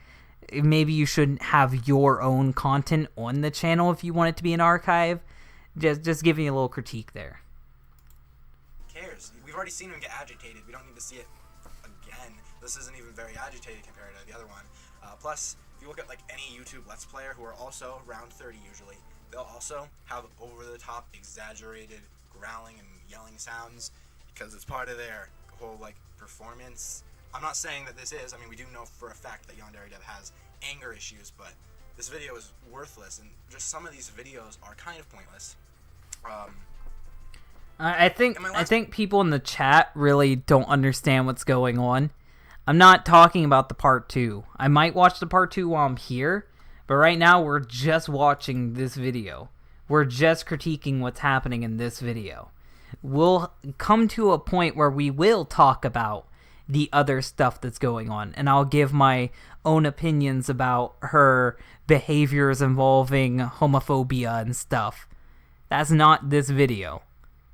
maybe you shouldn't have your own content on the channel if you want it to be an archive. Just giving you a little critique there. Who cares? We've already seen him get agitated. We don't need to see it again. This isn't even very agitated compared to the other one. Plus, if you look at like any YouTube Let's Player who are also around 30 usually, they'll also have over-the-top, exaggerated growling and yelling sounds because it's part of their whole like performance. I'm not saying that this is. I mean, we do know for a fact that Yandere Dev has anger issues, but this video is worthless, and just some of these videos are kind of pointless. I think people in the chat really don't understand what's going on. I'm not talking about the part 2. I might watch the part 2 while I'm here, but right now we're just watching this video. We're just critiquing what's happening in this video. We'll come to a point where we will talk about the other stuff that's going on, and I'll give my own opinions about her behaviors involving homophobia and stuff. That's not this video.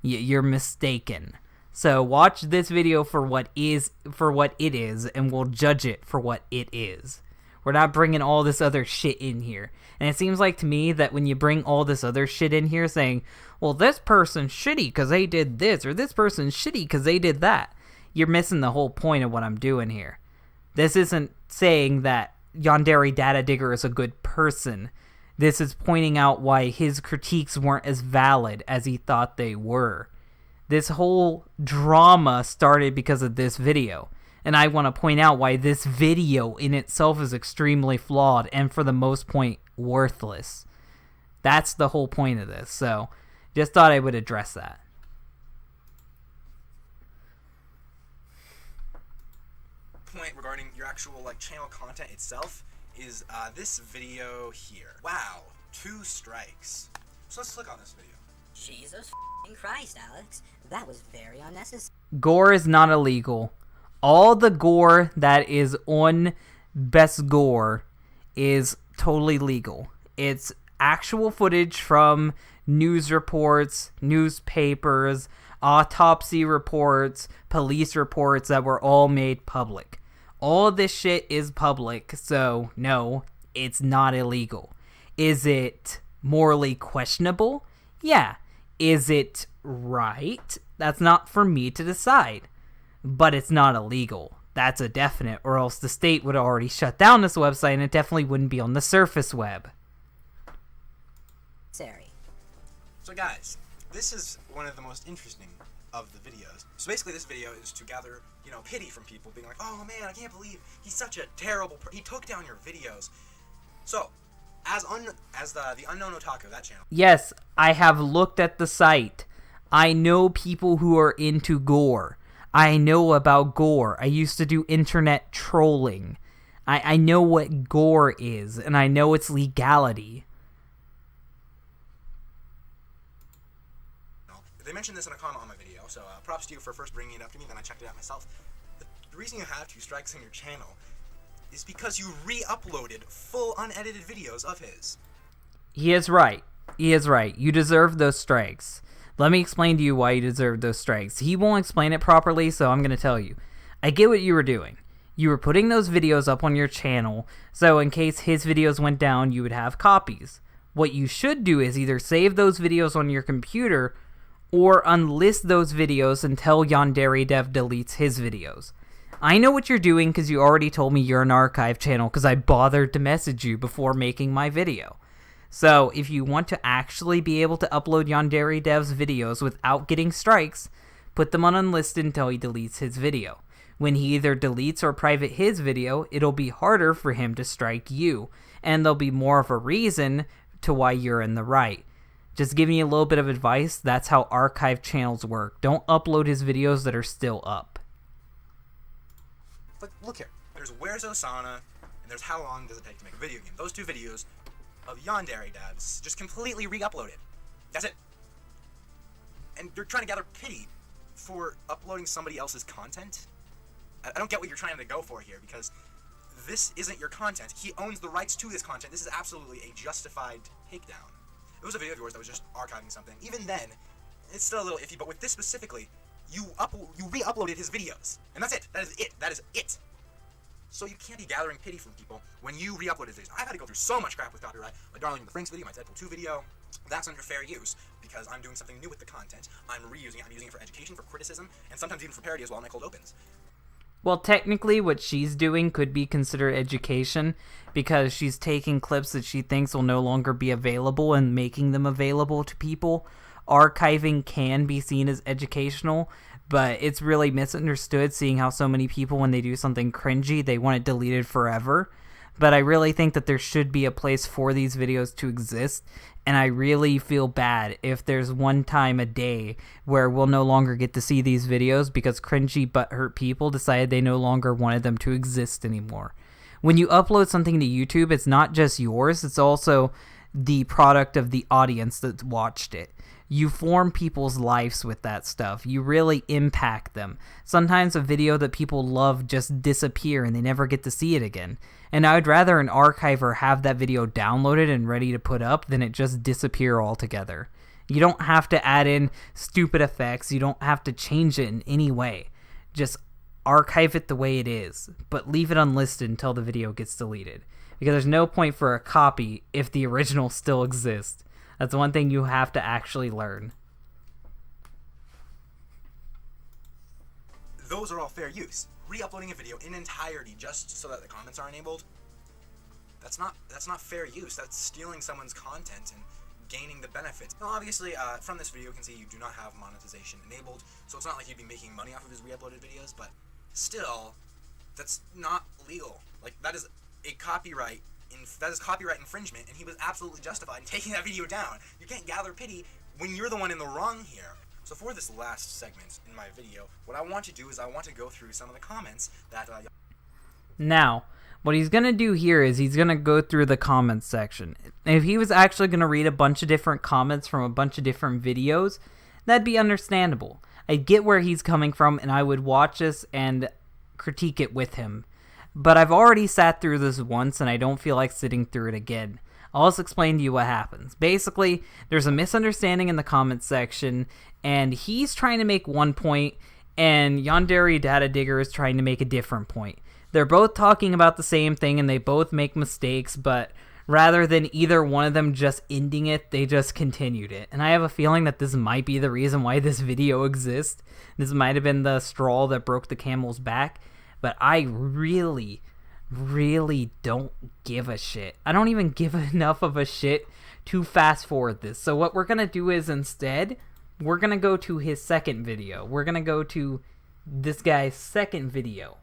You're mistaken. So watch this video for what it is, and we'll judge it for what it is. We're not bringing all this other shit in here. And it seems like to me that when you bring all this other shit in here saying, well, this person's shitty because they did this, or this person's shitty because they did that, you're missing the whole point of what I'm doing here. This isn't saying that Yandere DataDigger is a good person. This is pointing out why his critiques weren't as valid as he thought they were. This whole drama started because of this video. And I want to point out why this video in itself is extremely flawed and for the most part worthless. That's the whole point of this. So just thought I would address that. Point regarding your actual channel content itself is this video here. Wow, 2 strikes. So let's click on this video. Jesus f***ing Christ, Alex. That was very unnecessary. Gore is not illegal. All the gore that is on Best Gore is totally legal. It's actual footage from news reports, newspapers, autopsy reports, police reports that were all made public. All of this shit is public, so no, it's not illegal. Is it morally questionable? Yeah. Is it right? That's not for me to decide. But it's not illegal. That's a definite, or else the state would already shut down this website and it definitely wouldn't be on the surface web. Sorry. So guys, this is one of the most interesting of the videos. So basically this video is to gather, pity from people being like, oh man, I can't believe he's such a terrible he took down your videos. So, as the unknown otaku, that channel. Yes, I have looked at the site. I know people who are into gore. I know about gore. I used to do internet trolling. I know what gore is, and I know its legality. They mentioned this in a comment on my video, so props to you for first bringing it up to me, then I checked it out myself. The reason you have 2 strikes on your channel is because you re-uploaded full unedited videos of his. He is right. He is right. You deserve those strikes. Let me explain to you why you deserve those strikes. He won't explain it properly, so I'm going to tell you. I get what you were doing. You were putting those videos up on your channel, so in case his videos went down, you would have copies. What you should do is either save those videos on your computer or unlist those videos until Yandere Dev deletes his videos. I know what you're doing because you already told me you're an archive channel because I bothered to message you before making my video. So if you want to actually be able to upload Yandere Dev's videos without getting strikes, put them on unlisted until he deletes his video. When he either deletes or private his video, it'll be harder for him to strike you, and there'll be more of a reason to why you're in the right. Just giving you a little bit of advice, that's how archive channels work. Don't upload his videos that are still up. But look here, there's Where's Osana, and there's How Long Does It Take to Make a Video Game. Those 2 videos of Yandere devs just completely re-uploaded. That's it. And you're trying to gather pity for uploading somebody else's content? I don't get what you're trying to go for here, because this isn't your content. He owns the rights to this content. This is absolutely a justified takedown. It was a video of yours that was just archiving something. Even then, it's still a little iffy, but with this specifically, you re-uploaded his videos. And that's it. That is it. That is it. So you can't be gathering pity from people when you re-upload his videos. I've had to go through so much crap with copyright. My Darling in the Franxx video, my Deadpool 2 video. That's under fair use, because I'm doing something new with the content. I'm reusing it. I'm using it for education, for criticism, and sometimes even for parody as well in my cold opens. Well, technically what she's doing could be considered education, because she's taking clips that she thinks will no longer be available and making them available to people. Archiving can be seen as educational, but it's really misunderstood, seeing how so many people, when they do something cringy, they want it deleted forever. But I really think that there should be a place for these videos to exist, and I really feel bad if there's one time a day where we'll no longer get to see these videos because cringy butthurt people decided they no longer wanted them to exist anymore. When you upload something to YouTube, it's not just yours, it's also the product of the audience that watched it. You form people's lives with that stuff. You really impact them. Sometimes a video that people love just disappear and they never get to see it again. And I would rather an archiver have that video downloaded and ready to put up than it just disappear altogether. You don't have to add in stupid effects. You don't have to change it in any way. Just archive it the way it is, but leave it unlisted until the video gets deleted. Because there's no point for a copy if the original still exists. That's one thing you have to actually learn. Those are all fair use. Re-uploading a video in entirety just so that the comments are enabled, that's not fair use. That's stealing someone's content and gaining the benefits. Now, obviously, from this video, you can see you do not have monetization enabled, so it's not like you'd be making money off of his re-uploaded videos, but still, that's not legal. Like, that is a copyright infringement, and he was absolutely justified in taking that video down. You can't gather pity when you're the one in the wrong here. So for this last segment in my video, what I want to do is I want to go through some of the comments that Now, what he's going to do here is he's going to go through the comments section. If he was actually going to read a bunch of different comments from a bunch of different videos, that'd be understandable. I get where he's coming from, and I would watch this and critique it with him. But I've already sat through this once, and I don't feel like sitting through it again. I'll just explain to you what happens. Basically, there's a misunderstanding in the comments section, and he's trying to make one point, and Yandere DataDigger is trying to make a different point. They're both talking about the same thing, and they both make mistakes, but rather than either one of them just ending it, they just continued it. And I have a feeling that this might be the reason why this video exists. This might have been the straw that broke the camel's back. But I really don't give a shit. I don't even give enough of a shit to fast forward this. So what we're going to do is instead, we're going to go to his second video. We're going to go to this guy's second video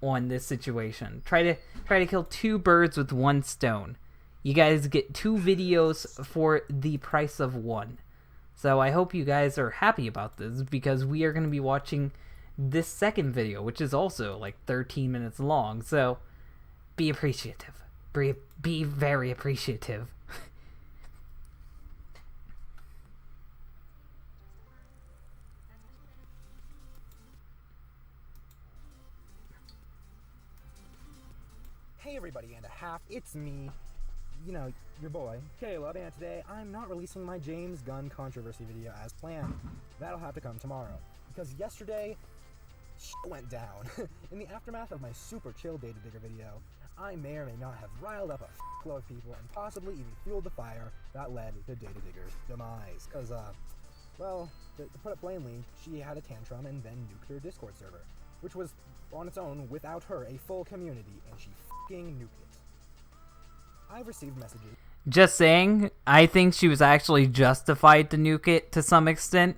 on this situation. Try to kill two birds with one stone. You guys get 2 videos for the price of 1. So I hope you guys are happy about this, because we are going to be watching this second video, which is also like 13 minutes long. So be appreciative. Be very appreciative. Hey everybody and a half, it's me, your boy, Caleb, and today I'm not releasing my James Gunn controversy video as planned. That'll have to come tomorrow, because yesterday, shit went down. In the aftermath of my super chill DataDigger video, I may or may not have riled up a flow of people and possibly even fueled the fire that led to DataDigger's demise. Because, to put it plainly, she had a tantrum and then nuked her Discord server, which was, on its own, without her, a full community, and she f***ing nuked it. I've received messages. Just saying, I think she was actually justified to nuke it to some extent.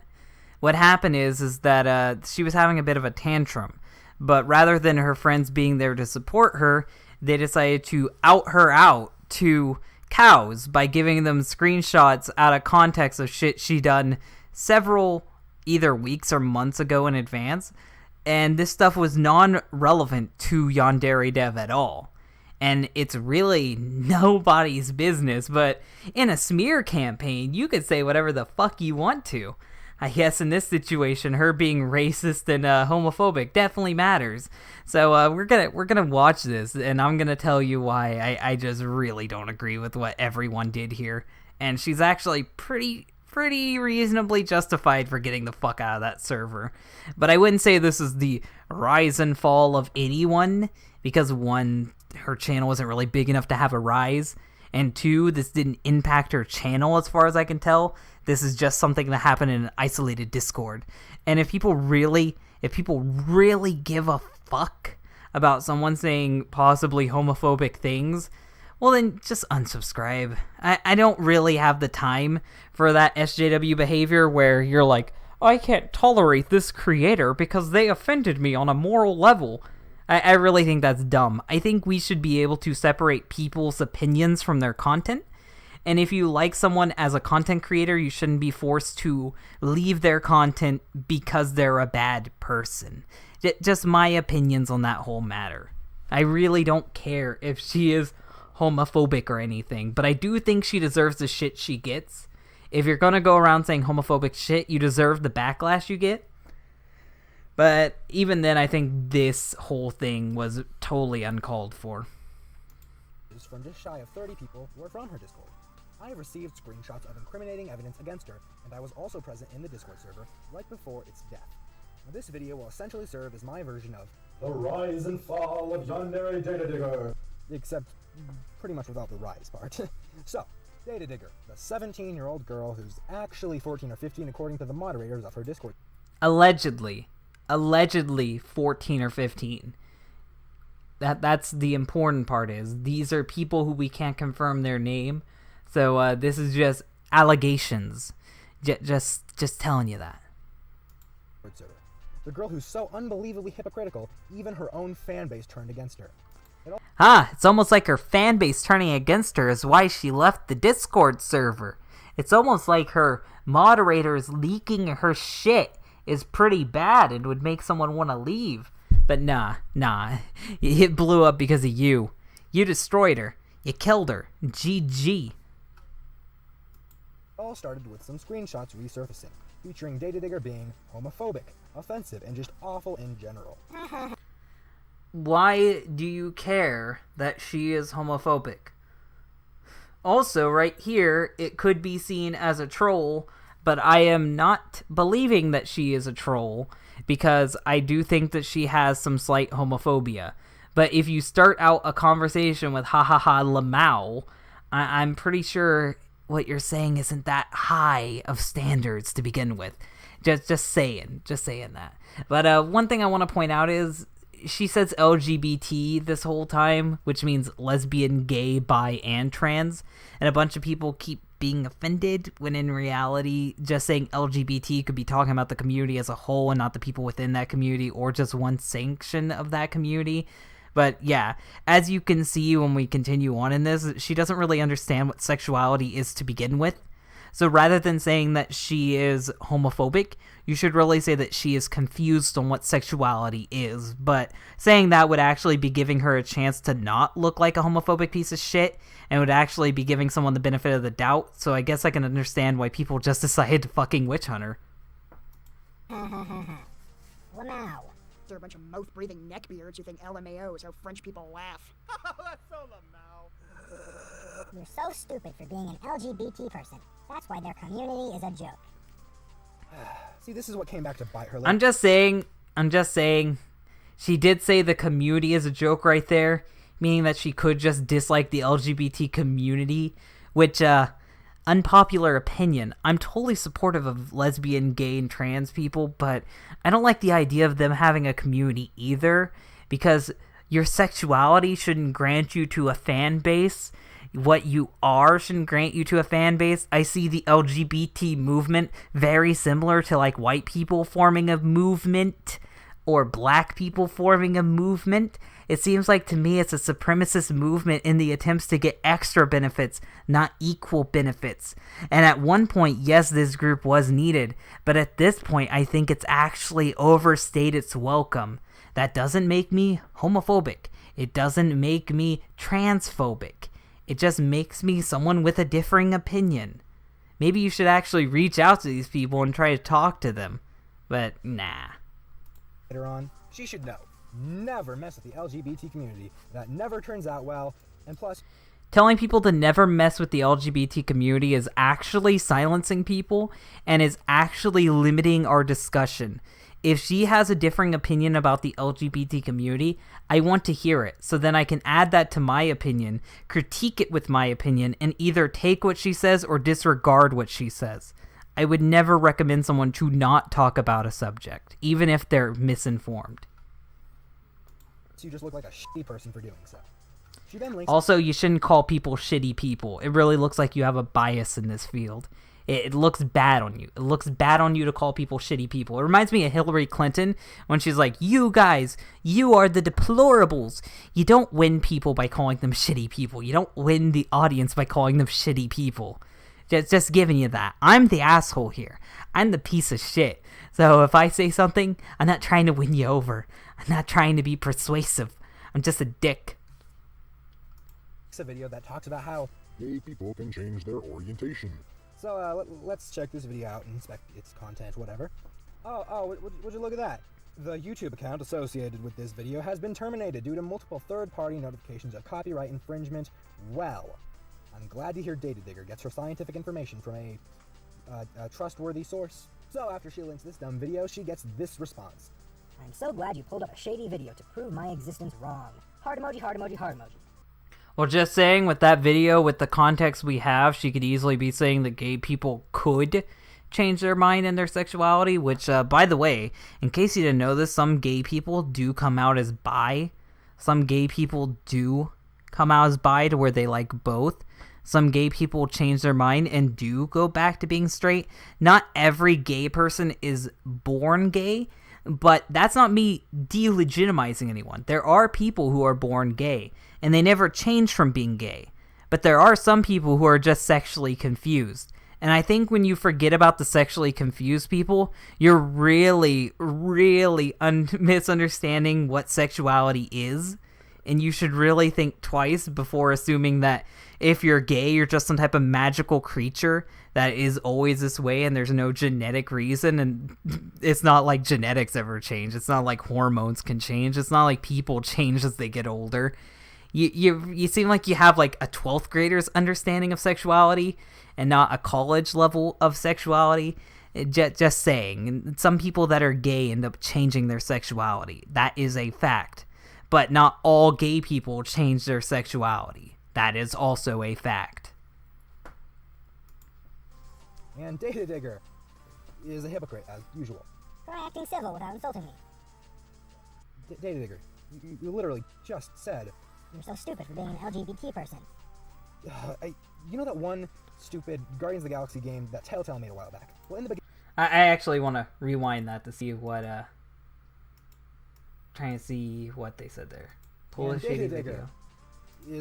What happened is that she was having a bit of a tantrum, but rather than her friends being there to support her, they decided to out her out to cows by giving them screenshots out of context of shit she done several either weeks or months ago in advance, and this stuff was non-relevant to Yandere Dev at all. And it's really nobody's business, but in a smear campaign, you could say whatever the fuck you want to. I guess in this situation, her being racist and homophobic definitely matters. So we're gonna watch this, and I'm gonna tell you why I just really don't agree with what everyone did here. And she's actually pretty reasonably justified for getting the fuck out of that server. But I wouldn't say this is the rise and fall of anyone, because 1, her channel wasn't really big enough to have a rise, and 2, this didn't impact her channel as far as I can tell. This is just something that happened in an isolated Discord. And if people really give a fuck about someone saying possibly homophobic things, well then just unsubscribe. I don't really have the time for that SJW behavior where you're like, I can't tolerate this creator because they offended me on a moral level. I really think that's dumb. I think we should be able to separate people's opinions from their content. And if you like someone as a content creator, you shouldn't be forced to leave their content because they're a bad person. Just my opinions on that whole matter. I really don't care if she is homophobic or anything, but I do think she deserves the shit she gets. If you're gonna go around saying homophobic shit, you deserve the backlash you get. But even then, I think this whole thing was totally uncalled for. From just shy of 30 people were from her Discord. I have received screenshots of incriminating evidence against her, and I was also present in the Discord server right before its death. Now, this video will essentially serve as my version of the rise and fall of Yandere DataDigger, except pretty much without the rise part. So, DataDigger, the 17-year-old girl who's actually 14 or 15 according to the moderators of her Discord. Allegedly 14 or 15. That's the important part. Is these are people who we can't confirm their name, so this is just allegations. Just telling you that. The girl who's so unbelievably hypocritical, even her own fan base turned against her. It's almost like her fan base turning against her is why she left the Discord server. It's almost like her moderators leaking her shit is pretty bad and would make someone want to leave. But nah. It blew up because of you. You destroyed her. You killed her. GG. All started with some screenshots resurfacing, featuring DataDigger being homophobic, offensive, and just awful in general. Why do you care that she is homophobic? Also, right here, it could be seen as a troll, but I am not believing that she is a troll, because I do think that she has some slight homophobia. But if you start out a conversation with ha ha ha lamau, I'm pretty sure what you're saying isn't that high of standards to begin with. Just saying that. But one thing I want to point out is she says LGBT this whole time, which means lesbian, gay, bi, and trans, and a bunch of people keep being offended when in reality just saying LGBT could be talking about the community as a whole and not the people within that community or just one section of that community. But yeah, as you can see when we continue on in this, she doesn't really understand what sexuality is to begin with. So rather than saying that she is homophobic, you should really say that she is confused on what sexuality is. But saying that would actually be giving her a chance to not look like a homophobic piece of shit, and would actually be giving someone the benefit of the doubt. So I guess I can understand why people just decided to fucking witch hunt her. Lamau. They're a bunch of mouth-breathing neckbeards who think LMAO is how French people laugh. That's so Lamau. You're so stupid for being an LGBT person. That's why their community is a joke. See, this is what came back to bite her. I'm just saying, she did say the community is a joke right there, meaning that she could just dislike the LGBT community, which, unpopular opinion, I'm totally supportive of lesbian, gay, and trans people, but I don't like the idea of them having a community either, because your sexuality shouldn't grant you to a fan base. What you are shouldn't grant you to a fan base. I see the LGBT movement very similar to like white people forming a movement or black people forming a movement. It seems like to me it's a supremacist movement in the attempts to get extra benefits, not equal benefits. And at one point, yes, this group was needed, but at this point, I think it's actually overstayed its welcome. That doesn't make me homophobic. It doesn't make me transphobic. It just makes me someone with a differing opinion. Maybe you should actually reach out to these people and try to talk to them. But nah. Later on, she should know. Never mess with the LGBT community. That never turns out well. And plus, telling people to never mess with the LGBT community is actually silencing people and is actually limiting our discussion. If she has a differing opinion about the LGBT community, I want to hear it, so then I can add that to my opinion, critique it with my opinion, and either take what she says or disregard what she says. I would never recommend someone to not talk about a subject, even if they're misinformed. you just look like a shitty person for doing so. She then links. Also, you shouldn't call people shitty people. It really looks like you have a bias in this field. It looks bad on you. It looks bad on you to call people shitty people. It reminds me of Hillary Clinton when she's like, you guys, you are the deplorables. You don't win people by calling them shitty people. You don't win the audience by calling them shitty people. Just giving you that. I'm the asshole here. I'm the piece of shit. So if I say something, I'm not trying to win you over. I'm not trying to be persuasive. I'm just a dick. It's a video that talks about how gay people can change their orientation. So, let's check this video out and inspect its content, whatever. Oh, would you look at that? The YouTube account associated with this video has been terminated due to multiple third-party notifications of copyright infringement. Well, I'm glad to hear DataDigger gets her scientific information from a trustworthy source. So after she links this dumb video, she gets this response. I'm so glad you pulled up a shady video to prove my existence wrong. Heart emoji, heart emoji, heart emoji. Well, just saying, with that video, with the context we have, she could easily be saying that gay people could change their mind and their sexuality, which, by the way, in case you didn't know this, some gay people do come out as bi. Some gay people do come out as bi to where they like both. Some gay people change their mind and do go back to being straight. Not every gay person is born gay, but that's not me delegitimizing anyone. There are people who are born gay, and they never change from being gay. But there are some people who are just sexually confused. And I think when you forget about the sexually confused people, you're really, really misunderstanding what sexuality is. And you should really think twice before assuming that if you're gay, you're just some type of magical creature that is always this way and there's no genetic reason. And it's not like genetics ever change. It's not like hormones can change. It's not like people change as they get older. You seem like you have like a 12th grader's understanding of sexuality and not a college level of sexuality. Just saying. Some people that are gay end up changing their sexuality. That is a fact. But not all gay people change their sexuality. That is also a fact. And DataDigger is a hypocrite, as usual. Try acting civil without insulting me. DataDigger, you literally just said... You're so stupid for being an LGBT person. You know that one stupid Guardians of the Galaxy game that Telltale made a while back? Well, in the beginning... I actually want to rewind that to see what, trying to see what they said there. Pull a shady video.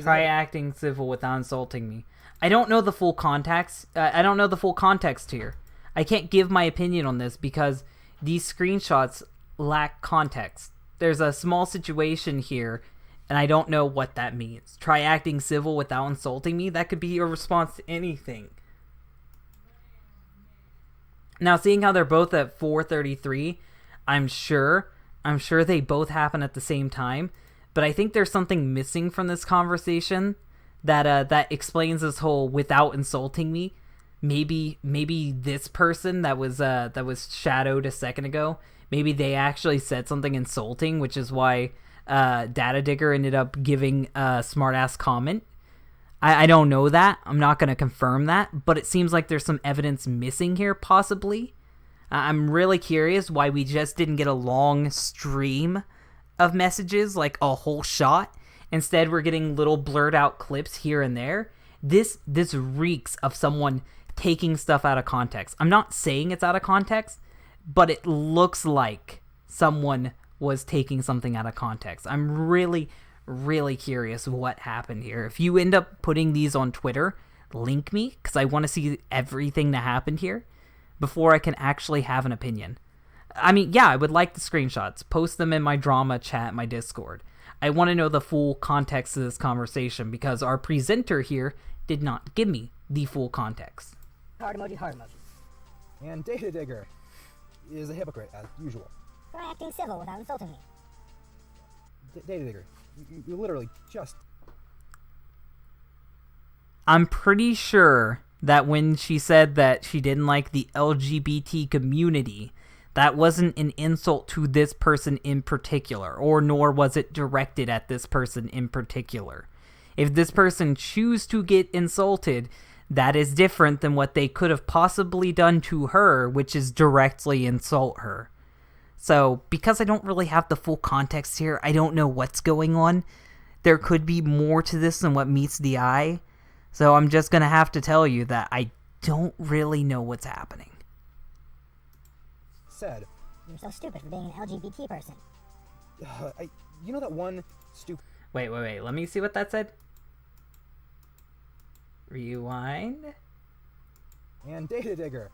Try acting civil without insulting me. I don't know the full context. I don't know the full context here. I can't give my opinion on this because these screenshots lack context. There's a small situation here, and I don't know what that means. Try acting civil without insulting me? That could be a response to anything. Now, seeing how they're both at 4:33, I'm sure they both happen at the same time. But I think there's something missing from this conversation that explains this whole without insulting me. Maybe this person that was shadowed a second ago, maybe they actually said something insulting, which is why DataDigger ended up giving a smart-ass comment. I don't know that. I'm not going to confirm that, but it seems like there's some evidence missing here, possibly. I'm really curious why we just didn't get a long stream of messages, like a whole shot. Instead, we're getting little blurred out clips here and there. This reeks of someone taking stuff out of context. I'm not saying it's out of context, but it looks like someone was taking something out of context. I'm really, really curious what happened here. If you end up putting these on Twitter, link me, because I want to see everything that happened here before I can actually have an opinion. I mean, yeah, I would like the screenshots. Post them in my drama chat, my Discord. I want to know the full context of this conversation because our presenter here did not give me the full context. Heart emoji, heart emoji. And DataDigger is a hypocrite, as usual. Try acting civil without insulting me. DataDigger, you literally just... I'm pretty sure that when she said that she didn't like the LGBT community, that wasn't an insult to this person in particular, or nor was it directed at this person in particular. If this person choose to get insulted, that is different than what they could have possibly done to her, which is directly insult her. So, because I don't really have the full context here, I don't know what's going on. There could be more to this than what meets the eye. So I'm just going to have to tell you that I don't really know what's happening. Said. You're so stupid for being an LGBT person. You know that one stupid... Wait. Let me see what that said. Rewind. And DataDigger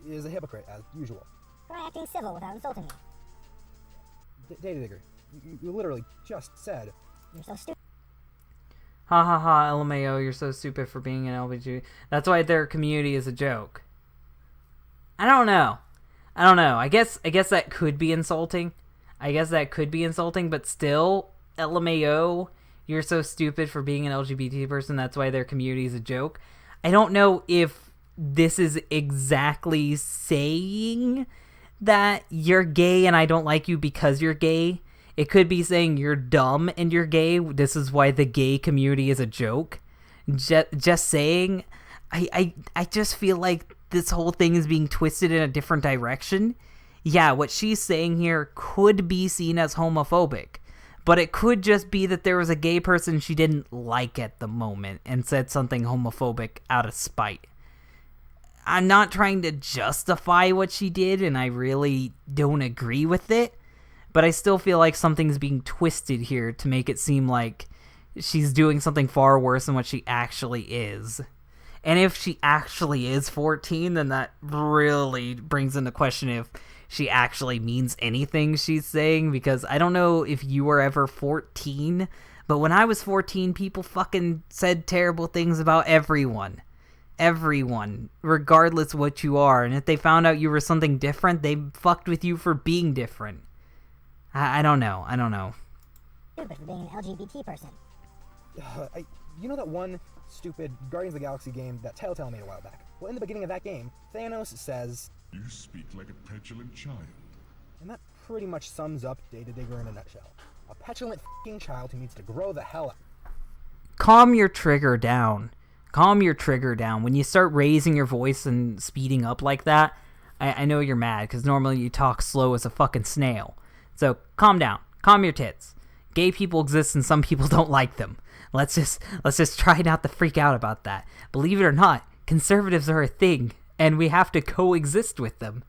is a hypocrite, as usual. Try acting civil without insulting me. DataDigger, you literally just said... You're so stupid. Ha ha ha, LMAO, you're so stupid for being an LBG. That's why their community is a joke. I don't know. I guess that could be insulting. But still, LMAO, you're so stupid for being an LGBT person. That's why their community is a joke. I don't know if this is exactly saying that you're gay and I don't like you because you're gay. It could be saying you're dumb and you're gay. This is why the gay community is a joke. Just saying, I just feel like this whole thing is being twisted in a different direction. Yeah, what she's saying here could be seen as homophobic, but it could just be that there was a gay person she didn't like at the moment and said something homophobic out of spite. I'm not trying to justify what she did, and I really don't agree with it, but I still feel like something's being twisted here to make it seem like she's doing something far worse than what she actually is. And if she actually is 14, then that really brings into question if she actually means anything she's saying, because I don't know if you were ever 14, but when I was 14, people fucking said terrible things about everyone. Everyone, regardless what you are, and if they found out you were something different, they fucked with you for being different. I don't know. Stupid for being an LGBT person. You know that one stupid Guardians of the Galaxy game that Telltale made a while back? Well, in the beginning of that game, Thanos says, You speak like a petulant child. and that pretty much sums up DataDigger in a nutshell. A petulant f***ing child who needs to grow the hell up. Calm your trigger down. When you start raising your voice and speeding up like that, I know you're mad, because normally you talk slow as a fucking snail. So, calm down. Calm your tits. Gay people exist and some people don't like them. Let's just try not to freak out about that. Believe it or not, conservatives are a thing, and we have to coexist with them.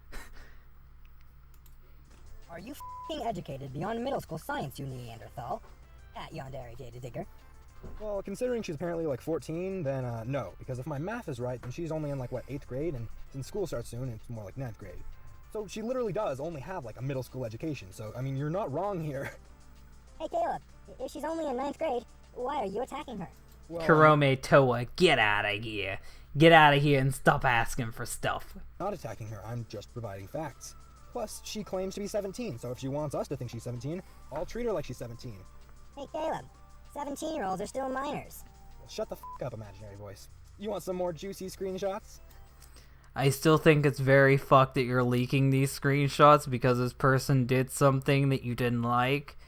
Are you f***ing educated beyond middle school science, you Neanderthal? At Yandere, DataDigger. Well, considering she's apparently like 14, then no. Because if my math is right, then she's only in 8th grade, and since school starts soon, it's more like 9th grade. So she literally does only have a middle school education, so I mean, you're not wrong here. Hey Caleb, if she's only in 9th grade, why are you attacking her? Well, Karome Toa, get out of here. Get out of here and stop asking for stuff. not attacking her, I'm just providing facts. Plus, she claims to be 17, so if she wants us to think she's 17, I'll treat her like she's 17. Hey Caleb, 17-year-olds are still minors. Well, shut the f*** up, imaginary voice. You want some more juicy screenshots? I still think it's very fucked that you're leaking these screenshots because this person did something that you didn't like.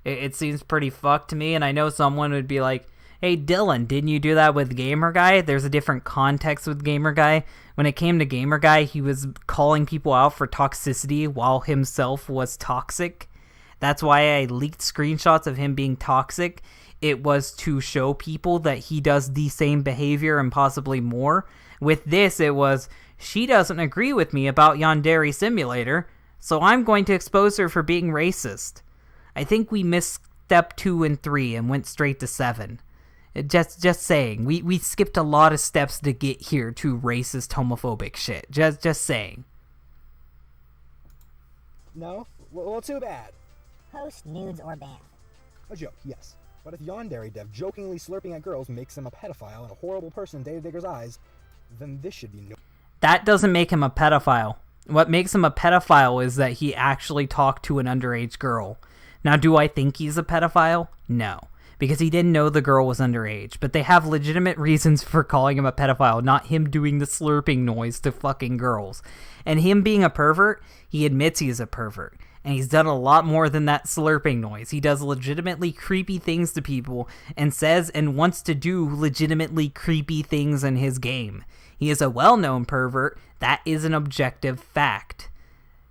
It seems pretty fucked to me, and I know someone would be like, hey Dylan, didn't you do that with Gamer Guy? There's a different context with Gamer Guy. When it came to Gamer Guy, he was calling people out for toxicity while himself was toxic. That's why I leaked screenshots of him being toxic. It was to show people that he does the same behavior and possibly more. With this, it was, she doesn't agree with me about Yandere Simulator, so I'm going to expose her for being racist. I think we missed step 2 and 3 and went straight to 7. Just saying, we skipped a lot of steps to get here to racist, homophobic shit. Just saying. No? Well, too bad. Post, nudes, or ban. A joke, yes. But if Yandere Dev jokingly slurping at girls makes him a pedophile and a horrible person in DataDigger's eyes, then this should be no... That doesn't make him a pedophile. What makes him a pedophile is that he actually talked to an underage girl. Now, do I think he's a pedophile? No. Because he didn't know the girl was underage. But they have legitimate reasons for calling him a pedophile, not him doing the slurping noise to fucking girls. And him being a pervert, he admits he's a pervert. And he's done a lot more than that slurping noise. He does legitimately creepy things to people and says and wants to do legitimately creepy things in his game. He is a well-known pervert. That is an objective fact.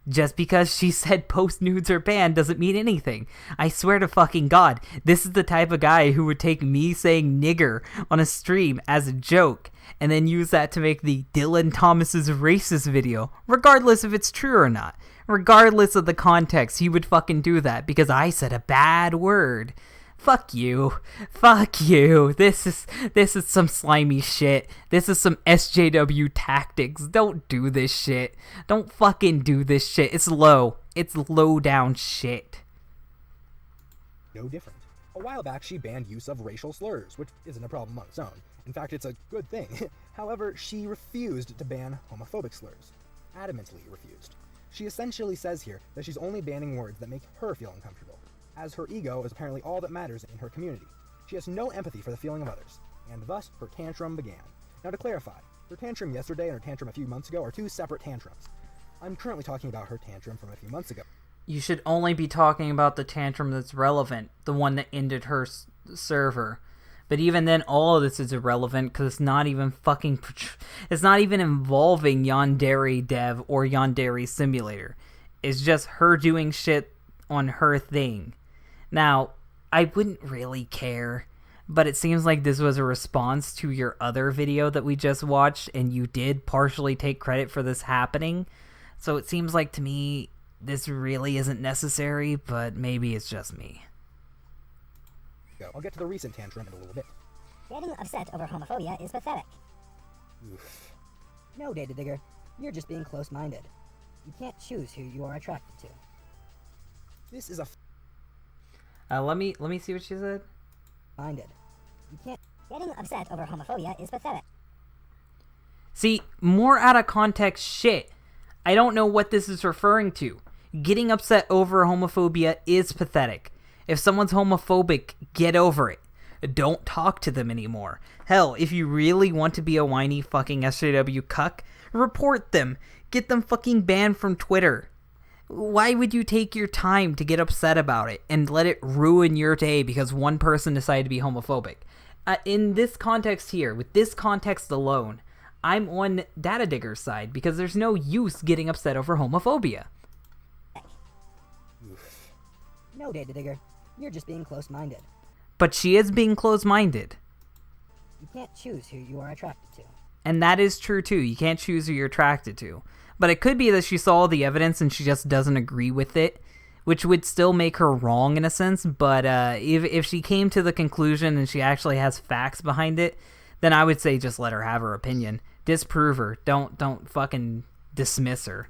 Just because she said post nudes are banned doesn't mean anything. I swear to fucking God, this is the type of guy who would take me saying nigger on a stream as a joke and then use that to make the Dylan Thomas's racist video, regardless if it's true or not. Regardless of the context, he would fucking do that because I said a bad word. Fuck you. Fuck you. This is some slimy shit. This is some SJW tactics. Don't do this shit. Don't fucking do this shit. It's low. It's low down shit. No different. A while back, she banned use of racial slurs, which isn't a problem on its own. In fact, it's a good thing. However, she refused to ban homophobic slurs. Adamantly refused. She essentially says here that she's only banning words that make her feel uncomfortable, as her ego is apparently all that matters in her community. She has no empathy for the feeling of others, and thus her tantrum began. Now to clarify, her tantrum yesterday and her tantrum a few months ago are two separate tantrums. I'm currently talking about her tantrum from a few months ago. You should only be talking about the tantrum that's relevant, the one that ended her server. But even then, all of this is irrelevant because it's not even it's not even involving Yandere Dev or Yandere Simulator. It's just her doing shit on her thing. Now, I wouldn't really care, but it seems like this was a response to your other video that we just watched, and you did partially take credit for this happening. So it seems like to me, this really isn't necessary, but maybe it's just me. I'll get to the recent tantrum in a little bit. Getting upset over homophobia is pathetic. Oof. No, DataDigger, you're just being close-minded. You can't choose who you are attracted to. This is a let me see what she said. Minded. You can't. Getting upset over homophobia is pathetic. See, more out of context shit. I don't know what this is referring to. Getting upset over homophobia is pathetic. If someone's homophobic, get over it. Don't talk to them anymore. Hell, if you really want to be a whiny fucking SJW cuck, report them. Get them fucking banned from Twitter. Why would you take your time to get upset about it and let it ruin your day because one person decided to be homophobic? In this context here, with this context alone, I'm on DataDigger's side because there's no use getting upset over homophobia. Oof. No, DataDigger, you're just being close-minded. But she is being close-minded. You can't choose who you are attracted to. And that is true too. You can't choose who you're attracted to. But it could be that she saw the evidence and she just doesn't agree with it, which would still make her wrong in a sense. But if she came to the conclusion and she actually has facts behind it, then I would say just let her have her opinion. Disprove her. Don't fucking dismiss her.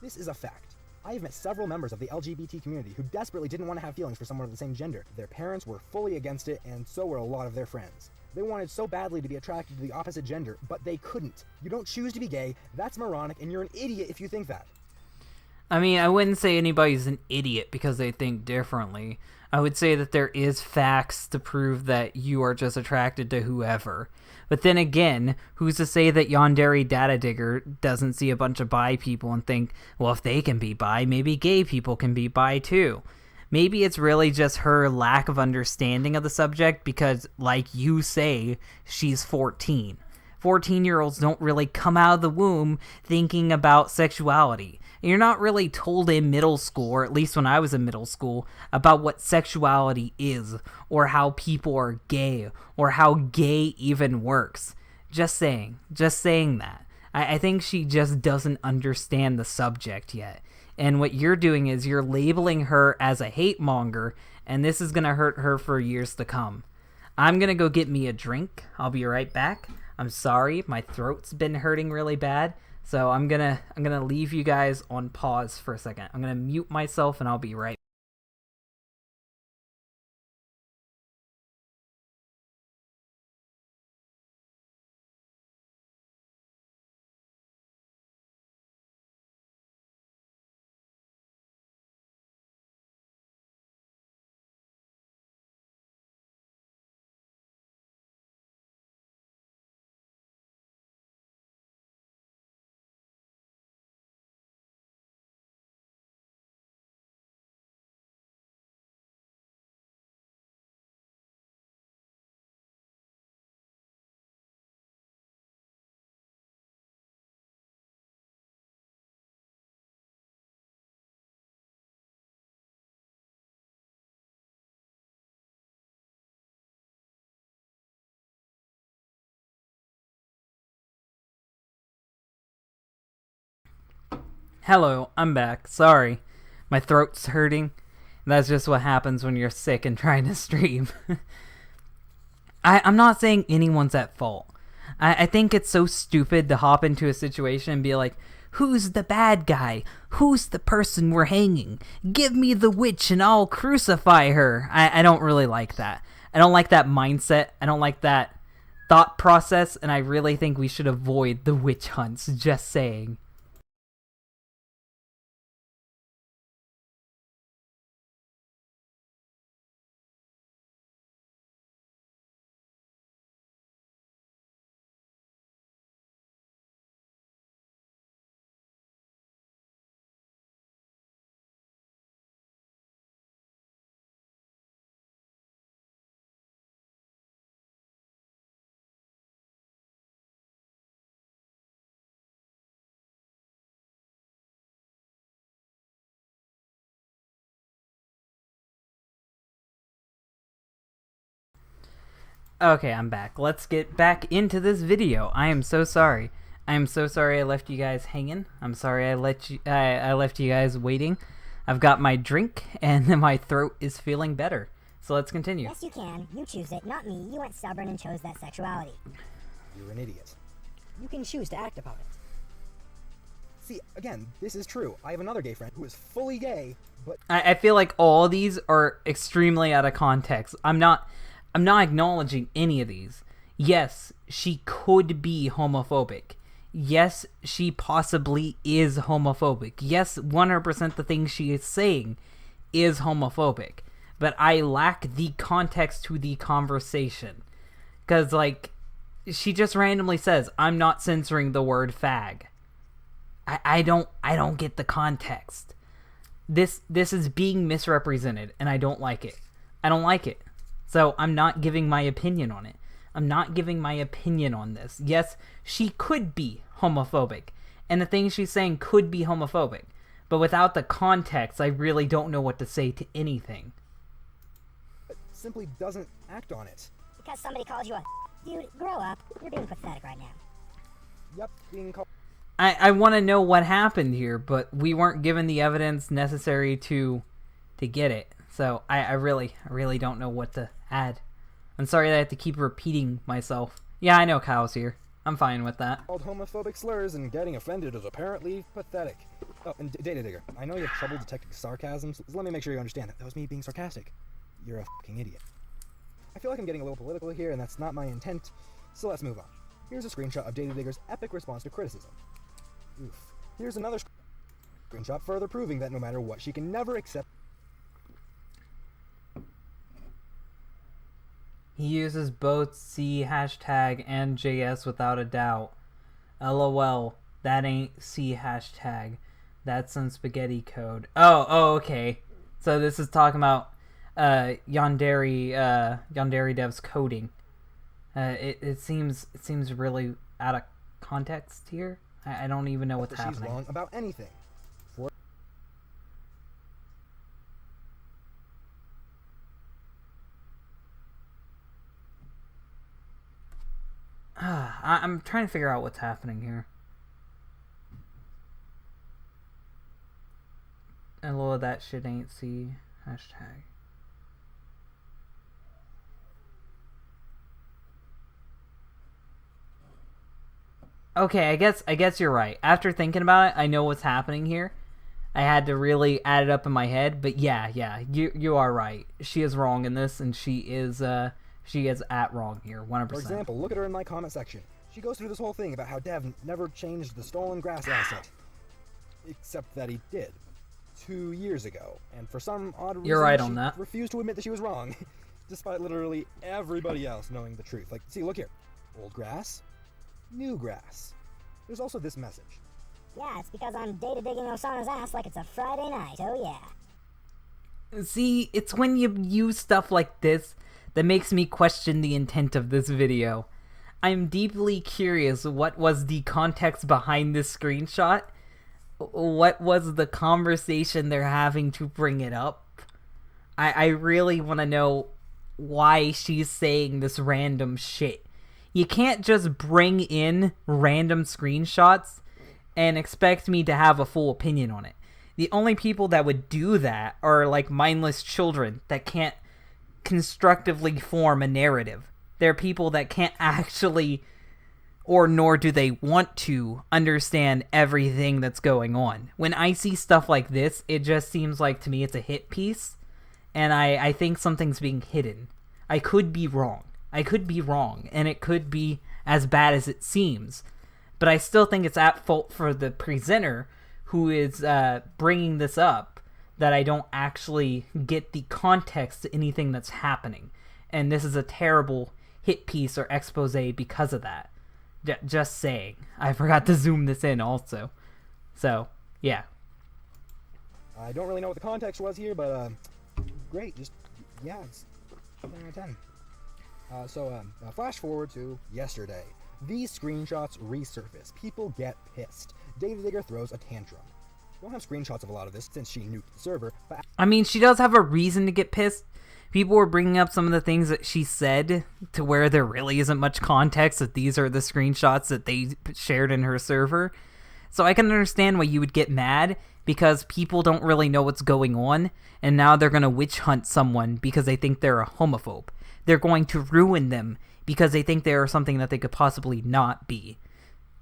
This is a fact. I have met several members of the LGBT community who desperately didn't want to have feelings for someone of the same gender. Their parents were fully against it, and so were a lot of their friends. They wanted so badly to be attracted to the opposite gender, but they couldn't. You don't choose to be gay, that's moronic, and you're an idiot if you think that. I mean, I wouldn't say anybody's an idiot because they think differently. I would say that there is facts to prove that you are just attracted to whoever. But then again, who's to say that Yandere DataDigger doesn't see a bunch of bi people and think, well, if they can be bi, maybe gay people can be bi too. Maybe it's really just her lack of understanding of the subject because, like you say, she's 14. 14-year-olds don't really come out of the womb thinking about sexuality. You're not really told in middle school, or at least when I was in middle school, about what sexuality is, or how people are gay, or how gay even works. Just saying that. I think she just doesn't understand the subject yet. And what you're doing is you're labeling her as a hate monger, and this is going to hurt her for years to come. I'm going to go get me a drink. I'll be right back. I'm sorry, my throat's been hurting really bad. So I'm gonna leave you guys on pause for a second. I'm gonna mute myself and I'll be right back. Hello, I'm back. Sorry. My throat's hurting. That's just what happens when you're sick and trying to stream. I'm not saying anyone's at fault. I think it's so stupid to hop into a situation and be like, Who's the bad guy? Who's the person we're hanging? Give me the witch and I'll crucify her. I don't really like that. I don't like that mindset. I don't like that thought process, and I really think we should avoid the witch hunts, just saying. Okay, I'm back. Let's get back into this video. I am so sorry. I am so sorry I left you guys hanging. I'm sorry I left you guys waiting. I've got my drink, and my throat is feeling better. So let's continue. Yes, you can. You choose it, not me. You went stubborn and chose that sexuality. You're an idiot. You can choose to act upon it. See, again, this is true. I have another gay friend who is fully gay, but... I feel like all these are extremely out of context. I'm not acknowledging any of these. Yes, she could be homophobic. Yes, she possibly is homophobic. Yes, 100% the thing she is saying is homophobic. But I lack the context to the conversation. Because, like, she just randomly says, I'm not censoring the word fag. I don't get the context. This is being misrepresented, and I don't like it. I don't like it. So I'm not giving my opinion on it. I'm not giving my opinion on this. Yes, she could be homophobic, and the things she's saying could be homophobic. But without the context, I really don't know what to say to anything. It simply doesn't act on it. Because somebody called you a dude, grow up. You're being pathetic right now. Yep, being called... I want to know what happened here, but we weren't given the evidence necessary to get it. So I really don't know what to add. I'm sorry that I have to keep repeating myself. Yeah, I know Kyle's here. I'm fine with that. Called homophobic slurs and getting offended is apparently pathetic. Oh, and DataDigger, I know you have trouble detecting sarcasm, so let me make sure you understand that. That was me being sarcastic. You're a fucking idiot. I feel like I'm getting a little political here, and that's not my intent, so let's move on. Here's a screenshot of DataDigger's epic response to criticism. Oof. Here's another screenshot further proving that no matter what, she can never accept... He uses both C hashtag and JS without a doubt. LOL, that ain't C hashtag. That's some spaghetti code. Oh, okay. So this is talking about Yandere dev's coding. It seems really out of context here. I don't even know what's happening. She's wrong about anything. I'm trying to figure out what's happening here. And Lord, that shit ain't C hashtag. Okay, I guess you're right. After thinking about it, I know what's happening here. I had to really add it up in my head, but yeah, you are right. She is wrong in this, and she is at wrong here, 100%. For example, look at her in my comment section. She goes through this whole thing about how Dev never changed the stolen grass asset. Except that he did. 2 years ago. And for some odd reason, you're right on that. Refused to admit that she was wrong. Despite literally everybody else knowing the truth. Like, see, look here. Old grass. New grass. There's also this message. Yeah, it's because I'm data digging Osana's ass like it's a Friday night, oh yeah. See, it's when you use stuff like this that makes me question the intent of this video. I'm deeply curious what was the context behind this screenshot. What was the conversation they're having to bring it up? I really want to know why she's saying this random shit. You can't just bring in random screenshots and expect me to have a full opinion on it. The only people that would do that are like mindless children that can't constructively form a narrative. They're people that can't actually or nor do they want to understand everything that's going on. When I see stuff like this, it just seems like to me it's a hit piece, and I think something's being hidden. I could be wrong. And it could be as bad as it seems. But I still think it's at fault for the presenter who is bringing this up, that I don't actually get the context to anything that's happening. And this is a terrible hit piece or expose because of that. Just saying. I forgot to zoom this in also. So, yeah. I don't really know what the context was here, but great. Just, yeah, it's 10 out of 10. Flash forward to yesterday. These screenshots resurface. People get pissed. DataDigger throws a tantrum. We don't have screenshots of a lot of this since she nuked the server, but I mean, she does have a reason to get pissed. People were bringing up some of the things that she said to where there really isn't much context, that these are the screenshots that they shared in her server. So I can understand why you would get mad, because people don't really know what's going on, and now they're going to witch hunt someone because they think they're a homophobe. They're going to ruin them because they think they are something that they could possibly not be.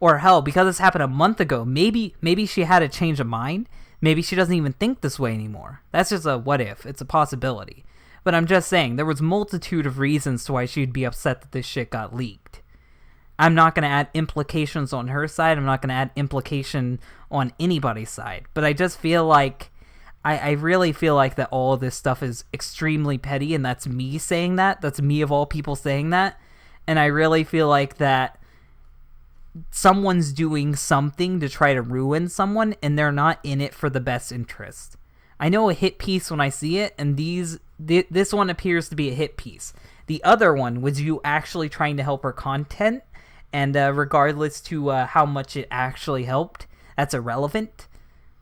Or hell, because this happened a month ago, maybe she had a change of mind. Maybe she doesn't even think this way anymore. That's just a what if. It's a possibility. But I'm just saying, there was multitude of reasons to why she'd be upset that this shit got leaked. I'm not going to add implications on her side. I'm not going to add implication on anybody's side. But I just feel like, I really feel like that all of this stuff is extremely petty, and that's me saying that. That's me of all people saying that. And I really feel like that someone's doing something to try to ruin someone, and they're not in it for the best interest. I know a hit piece when I see it, and this one appears to be a hit piece. The other one was you actually trying to help her content, and regardless to how much it actually helped, that's irrelevant.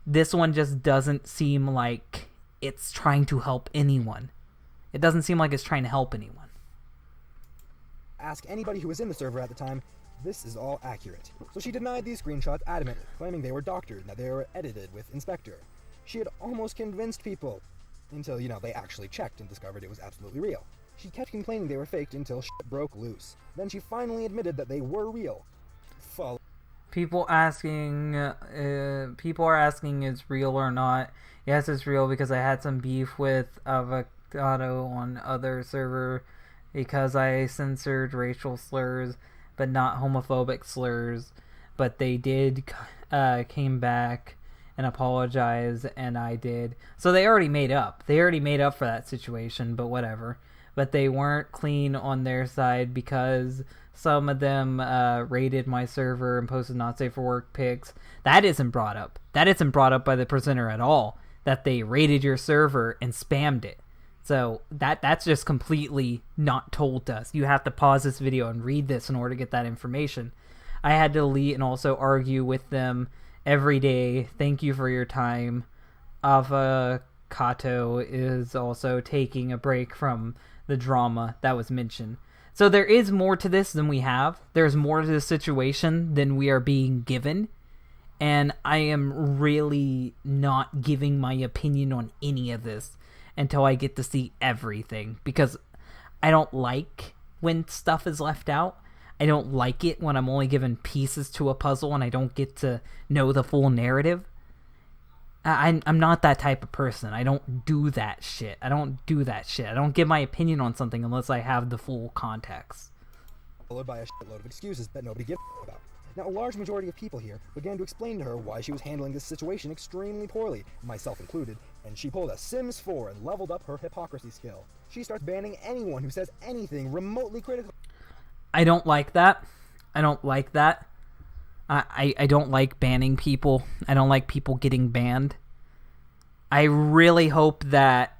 This one just doesn't seem like it's trying to help anyone. It doesn't seem like it's trying to help anyone. ask anybody who was in the server at the time, this is all accurate. So she denied these screenshots adamantly, claiming they were doctored and that they were edited with Inspector. She had almost convinced people, until, they actually checked and discovered it was absolutely real. She kept complaining they were faked until shit broke loose. Then she finally admitted that they were real. People are asking is real or not. Yes, it's real because I had some beef with Avocado on other server because I censored racial slurs, but not homophobic slurs. But they did came back and apologize, and I did. So they already made up. They already made up for that situation, but whatever. But they weren't clean on their side because some of them raided my server and posted not safe for work pics. That isn't brought up. That isn't brought up by the presenter at all, that they raided your server and spammed it. So that's just completely not told to us. You have to pause this video and read this in order to get that information. I had to delete and also argue with them every day. Thank you for your time. Avocado is also taking a break from the drama that was mentioned. So there is more to this than we have. There's more to this situation than we are being given. And I am really not giving my opinion on any of this until I get to see everything. Because I don't like when stuff is left out. I don't like it when I'm only given pieces to a puzzle and I don't get to know the full narrative. I'm not that type of person. I don't do that shit. I don't give my opinion on something unless I have the full context. Followed by a shitload of excuses that nobody gives a about. Now, a large majority of people here began to explain to her why she was handling this situation extremely poorly, myself included, and she pulled a Sims 4 and leveled up her hypocrisy skill. She starts banning anyone who says anything remotely critical. I don't like that. I don't like banning people. I don't like people getting banned. I really hope that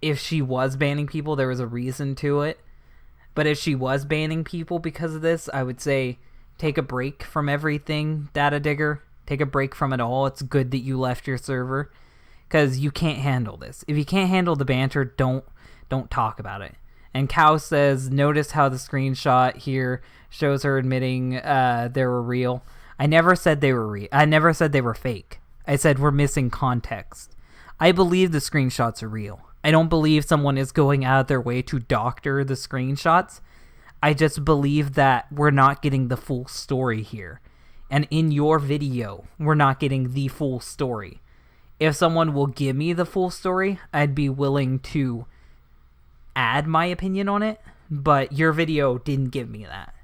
if she was banning people, there was a reason to it. But if she was banning people because of this, I would say take a break from everything, DataDigger. Take a break from it all. It's good that you left your server because you can't handle this. If you can't handle the banter, don't talk about it. And Cow says, notice how the screenshot here shows her admitting they were real. I never said they were real. I never said they were fake. I said we're missing context. I believe the screenshots are real. I don't believe someone is going out of their way to doctor the screenshots. I just believe that we're not getting the full story here. And in your video, we're not getting the full story. If someone will give me the full story, I'd be willing to add my opinion on it, but your video didn't give me that.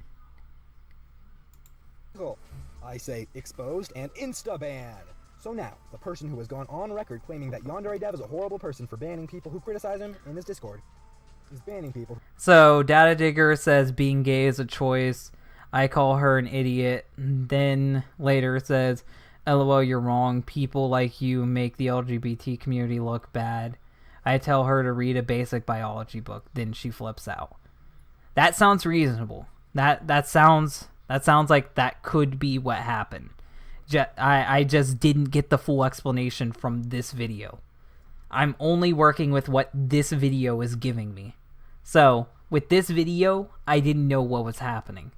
I say exposed and insta-ban. So now, the person who has gone on record claiming that Yandere Dev is a horrible person for banning people who criticize him in his Discord is banning people. So, DataDigger says being gay is a choice. I call her an idiot. Then later says, LOL, you're wrong. People like you make the LGBT community look bad. I tell her to read a basic biology book. Then she flips out. That sounds reasonable. That sounds like that could be what happened. I just didn't get the full explanation from this video. I'm only working with what this video is giving me. So, with this video, I didn't know what was happening.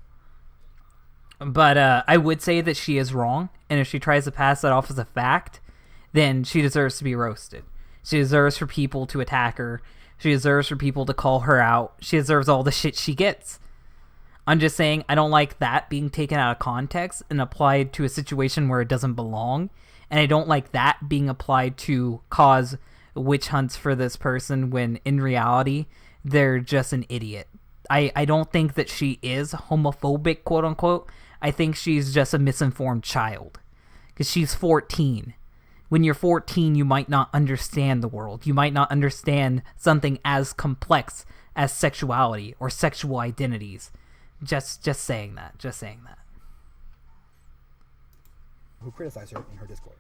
But I would say that she is wrong, and if she tries to pass that off as a fact, then she deserves to be roasted. She deserves for people to attack her. She deserves for people to call her out. She deserves all the shit she gets. I'm just saying I don't like that being taken out of context and applied to a situation where it doesn't belong. And I don't like that being applied to cause witch hunts for this person when in reality, they're just an idiot. I don't think that she is homophobic, quote unquote. I think she's just a misinformed child. Because she's 14. When you're 14, you might not understand the world. You might not understand something as complex as sexuality or sexual identities. Just saying that. Just saying that. Who criticize her in her Discord.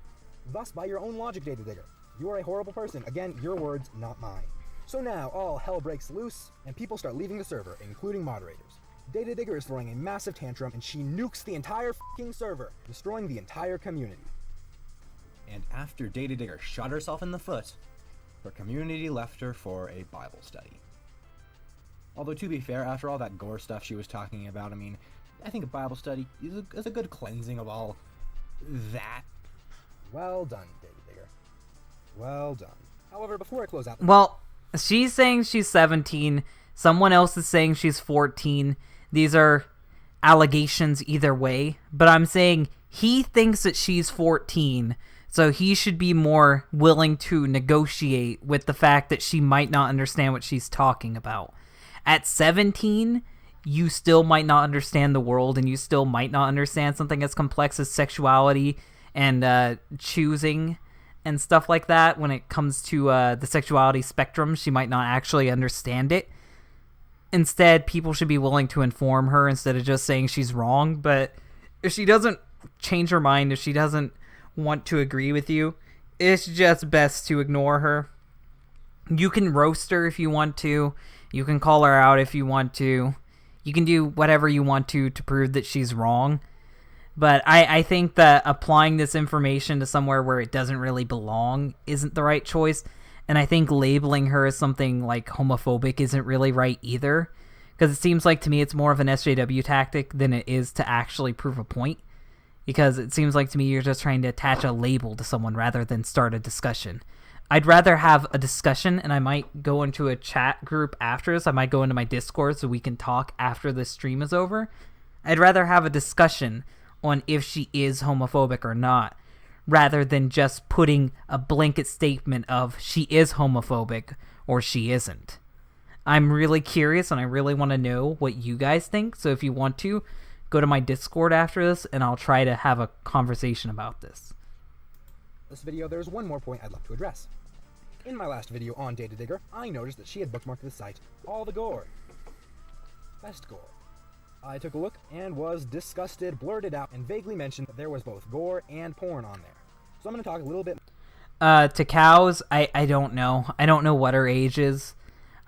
Thus, by your own logic, DataDigger, you are a horrible person. Again, your words, not mine. So now, all hell breaks loose, and people start leaving the server, including moderators. DataDigger is throwing a massive tantrum, and she nukes the entire f***ing server, destroying the entire community. And after DataDigger shot herself in the foot, her community left her for a Bible study. Although, to be fair, after all that gore stuff she was talking about, I mean, I think a Bible study is a good cleansing of all that. Well done, DataDigger. Well done. However, before I close out... Well, she's saying she's 17. Someone else is saying she's 14. These are allegations either way. But I'm saying he thinks that she's 14, so he should be more willing to negotiate with the fact that she might not understand what she's talking about. At 17, you still might not understand the world, and you still might not understand something as complex as sexuality and choosing and stuff like that. When it comes to the sexuality spectrum, she might not actually understand it. Instead, people should be willing to inform her instead of just saying she's wrong. But if she doesn't change her mind, if she doesn't want to agree with you, it's just best to ignore her. You can roast her if you want to. You can call her out if you want to. You can do whatever you want to prove that she's wrong. But I think that applying this information to somewhere where it doesn't really belong isn't the right choice. And I think labeling her as something like homophobic isn't really right either. Because it seems like to me it's more of an SJW tactic than it is to actually prove a point. Because it seems like to me you're just trying to attach a label to someone rather than start a discussion. I'd rather have a discussion, and I might go into a chat group after this. I might go into my Discord so we can talk after the stream is over. I'd rather have a discussion on if she is homophobic or not, rather than just putting a blanket statement of she is homophobic or she isn't. I'm really curious, and I really want to know what you guys think, so if you want to, go to my Discord after this, and I'll try to have a conversation about this. This video, there's one more point I'd like to address. In my last video on DataDigger, I noticed that she had bookmarked the site All the Gore. Best gore. I took a look and was disgusted, blurted out, and vaguely mentioned that there was both gore and porn on there. So I'm going to talk a little bit... To cows, I don't know. I don't know what her age is.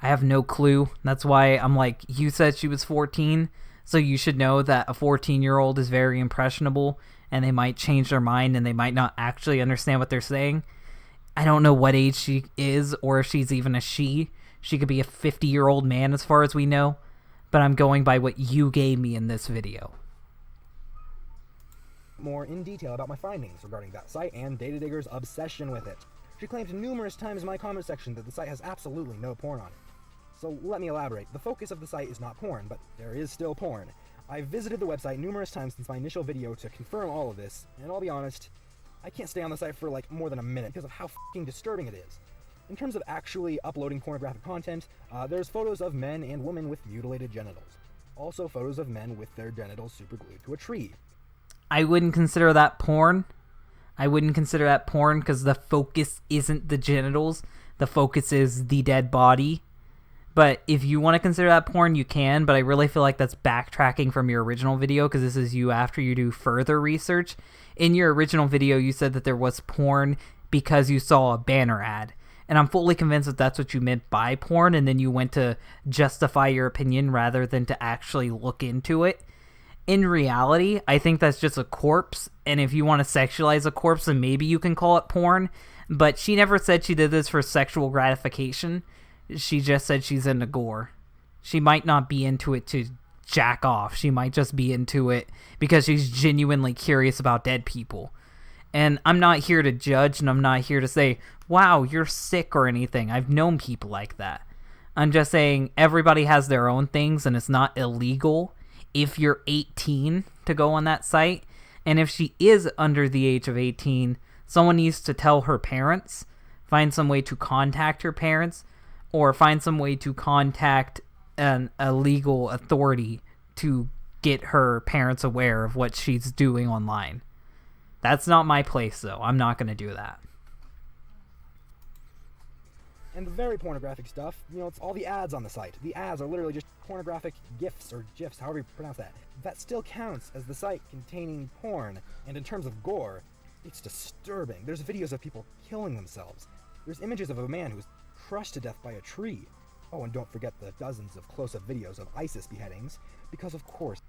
I have no clue. That's why I'm like, you said she was 14, so you should know that a 14-year-old is very impressionable, and they might change their mind, and they might not actually understand what they're saying. I don't know what age she is, or if she's even a she. She could be a 50-year-old man as far as we know, but I'm going by what you gave me in this video. More in detail about my findings regarding that site and DataDigger's obsession with it. She claimed numerous times in my comment section that the site has absolutely no porn on it. So let me elaborate. The focus of the site is not porn, but there is still porn. I've visited the website numerous times since my initial video to confirm all of this, and I'll be honest, I can't stay on the site for like more than a minute because of how fucking disturbing it is. In terms of actually uploading pornographic content, there's photos of men and women with mutilated genitals. Also photos of men with their genitals superglued to a tree. I wouldn't consider that porn. I wouldn't consider that porn because the focus isn't the genitals. The focus is the dead body. But if you want to consider that porn, you can, but I really feel like that's backtracking from your original video because this is you after you do further research. In your original video, you said that there was porn because you saw a banner ad. And I'm fully convinced that that's what you meant by porn, and then you went to justify your opinion rather than to actually look into it. In reality, I think that's just a corpse, and if you want to sexualize a corpse, then maybe you can call it porn. But she never said she did this for sexual gratification. She just said she's into gore. She might not be into it to jack off. She might just be into it because she's genuinely curious about dead people. And I'm not here to judge, and I'm not here to say, wow, you're sick or anything. I've known people like that. I'm just saying everybody has their own things, and it's not illegal if you're 18 to go on that site. And if she is under the age of 18, someone needs to tell her parents, find some way to contact her parents, or find some way to contact a legal authority to get her parents aware of what she's doing online. That's not my place, though. I'm not going to do that. And the very pornographic stuff, it's all the ads on the site. The ads are literally just pornographic GIFs or GIFs, however you pronounce that. That still counts as the site containing porn, and in terms of gore, it's disturbing. There's videos of people killing themselves. There's images of a man who's crushed to death by a tree. Oh, and don't forget the dozens of close-up videos of ISIS beheadings, because of course...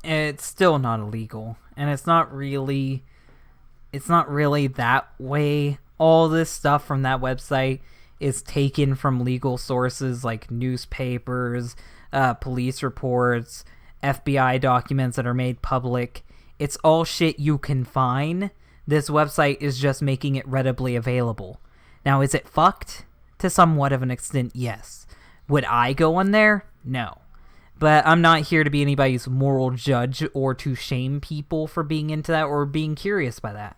It's still not illegal, and it's not really that way. All this stuff from that website is taken from legal sources like newspapers, police reports, FBI documents that are made public. It's all shit you can find. This website is just making it readily available. Now, is it fucked? To somewhat of an extent, yes. Would I go on there? No. But I'm not here to be anybody's moral judge or to shame people for being into that or being curious by that.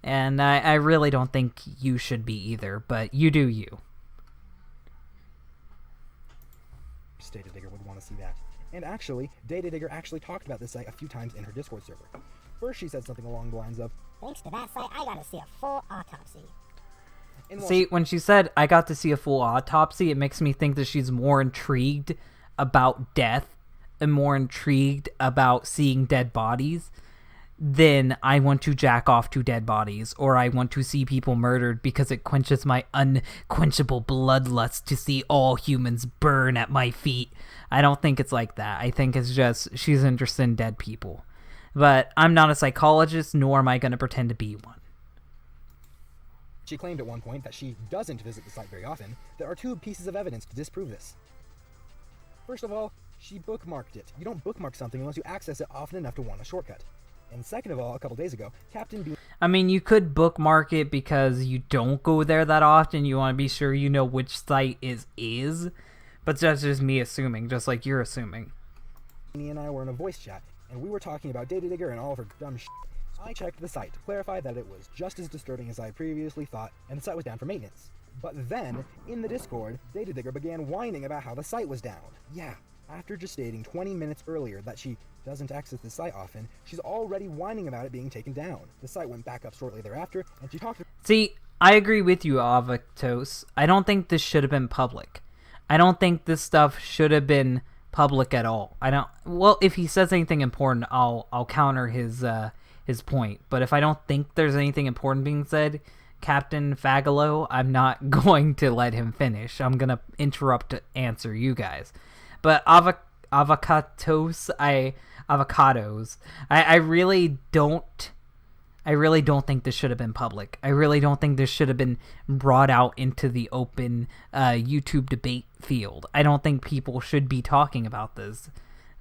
And I really don't think you should be either, but you do you. DataDigger would want to see that. And actually, DataDigger actually talked about this site a few times in her Discord server. First, she said something along the lines of, "Thanks to that site, I got to see a full autopsy." See, when she said, I got to see a full autopsy, it makes me think that she's more intrigued about death and more intrigued about seeing dead bodies than I want to jack off to dead bodies or I want to see people murdered because it quenches my unquenchable bloodlust to see all humans burn at my feet. I don't think it's like that. I think it's just she's interested in dead people. But I'm not a psychologist, nor am I going to pretend to be one. She claimed at one point that she doesn't visit the site very often. There are two pieces of evidence to disprove this. First of all, she bookmarked it. You don't bookmark something unless you access it often enough to want a shortcut. And second of all, a couple days ago, Captain B... I mean, you could bookmark it because you don't go there that often. You want to be sure you know which site is. But that's just me assuming, just like you're assuming. and I were in a voice chat, and we were talking about DataDigger and all of her dumb shit. I checked the site to clarify that it was just as disturbing as I previously thought, and the site was down for maintenance. But then, in the Discord, DataDigger began whining about how the site was down. Yeah, after just stating 20 minutes earlier that she doesn't access the site often, she's already whining about it being taken down. The site went back up shortly thereafter, and she talked to... See, I agree with you, Avatos. I don't think this should have been public. I don't think this stuff should have been public at all. Well, if he says anything important, I'll counter his point. But if I don't think there's anything important being said, Captain Fagalo, I'm not going to let him finish. I'm gonna interrupt to answer you guys. But avocados, I really don't think this should have been public. I really don't think this should have been brought out into the open YouTube debate field. I don't think people should be talking about this,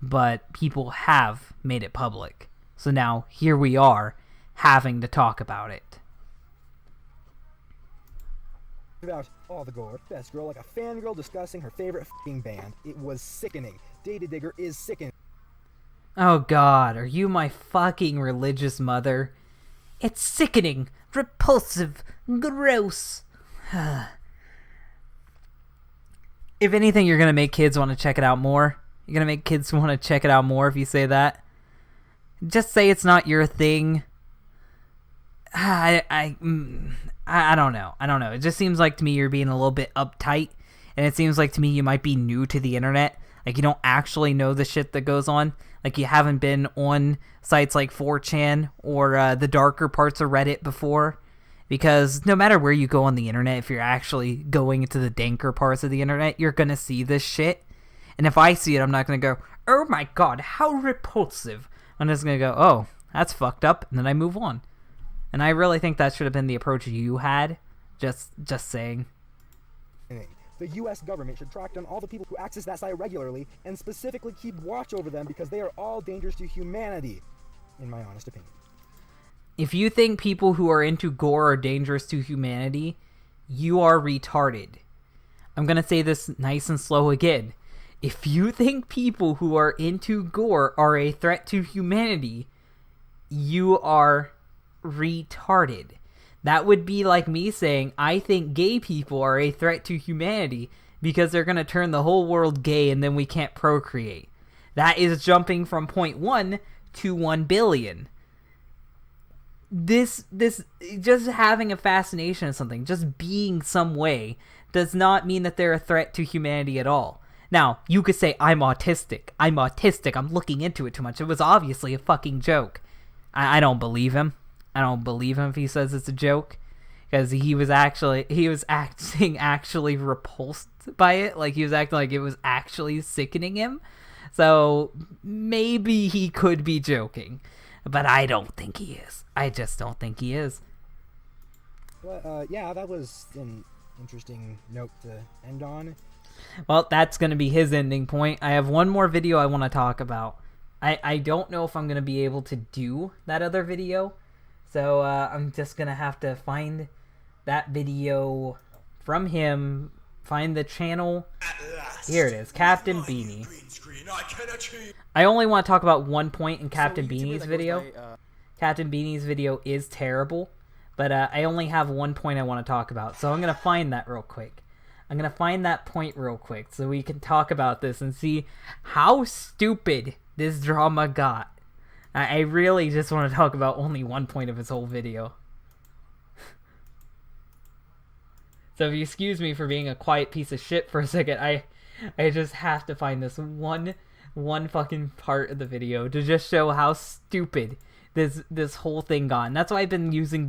but people have made it public. So now here we are having to talk about it. About all the gore, best girl like a fangirl discussing her favorite f***ing band. It was sickening. DataDigger is sickening. Oh God, are you my fucking religious mother? It's sickening, repulsive, gross. If anything, you're gonna make kids want to check it out more. You're gonna make kids want to check it out more if you say that. Just say it's not your thing. I don't know. I don't know. It just seems like to me you're being a little bit uptight, and it seems like to me you might be new to the internet. Like you don't actually know the shit that goes on. Like you haven't been on sites like 4chan or the darker parts of Reddit before. Because no matter where you go on the internet, if you're actually going into the danker parts of the internet, you're gonna see this shit. And if I see it, I'm not gonna go, oh my God, how repulsive. I'm just gonna go, oh, that's fucked up, and then I move on. And I really think that should have been the approach you had. Just saying. The U.S. government should track down all the people who access that site regularly and specifically keep watch over them because they are all dangerous to humanity, in my honest opinion. If you think people who are into gore are dangerous to humanity, you are retarded. I'm gonna say this nice and slow again. If you think people who are into gore are a threat to humanity, you are retarded. That would be like me saying, I think gay people are a threat to humanity because they're going to turn the whole world gay and then we can't procreate. That is jumping from 0.1 to 1 billion. This just having a fascination with something, just being some way, does not mean that they're a threat to humanity at all. Now, you could say, I'm autistic, I'm looking into it too much. It was obviously a fucking joke. I don't believe him. I don't believe him if he says it's a joke, because he was acting actually repulsed by it. Like he was acting like it was actually sickening him. So maybe he could be joking, but I don't think he is. I just don't think he is. Well, yeah, that was an interesting note to end on. Well, that's going to be his ending point. I have one more video I want to talk about. I don't know if I'm going to be able to do that other video. So I'm just going to have to find that video from him, find the channel. Here it is, Captain Beanie. I only want to talk about one point in Captain Beanie's video. Captain Beanie's video is terrible, but I only have one point I want to talk about. So I'm going to find that real quick. I'm going to find that point real quick so we can talk about this and see how stupid this drama got. I really just want to talk about only one point of his whole video. So if you excuse me for being a quiet piece of shit for a second, I just have to find this one fucking part of the video to just show how stupid this whole thing got. And that's why I've been using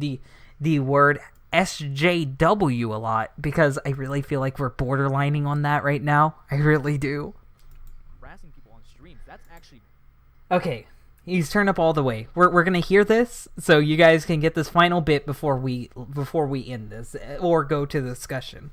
the word SJW a lot, because I really feel like we're borderlining on that right now. I really do. Harassing people on streams, that's actually... Okay. He's turned up all the way. We're gonna hear this, so you guys can get this final bit before we end this, or go to the discussion.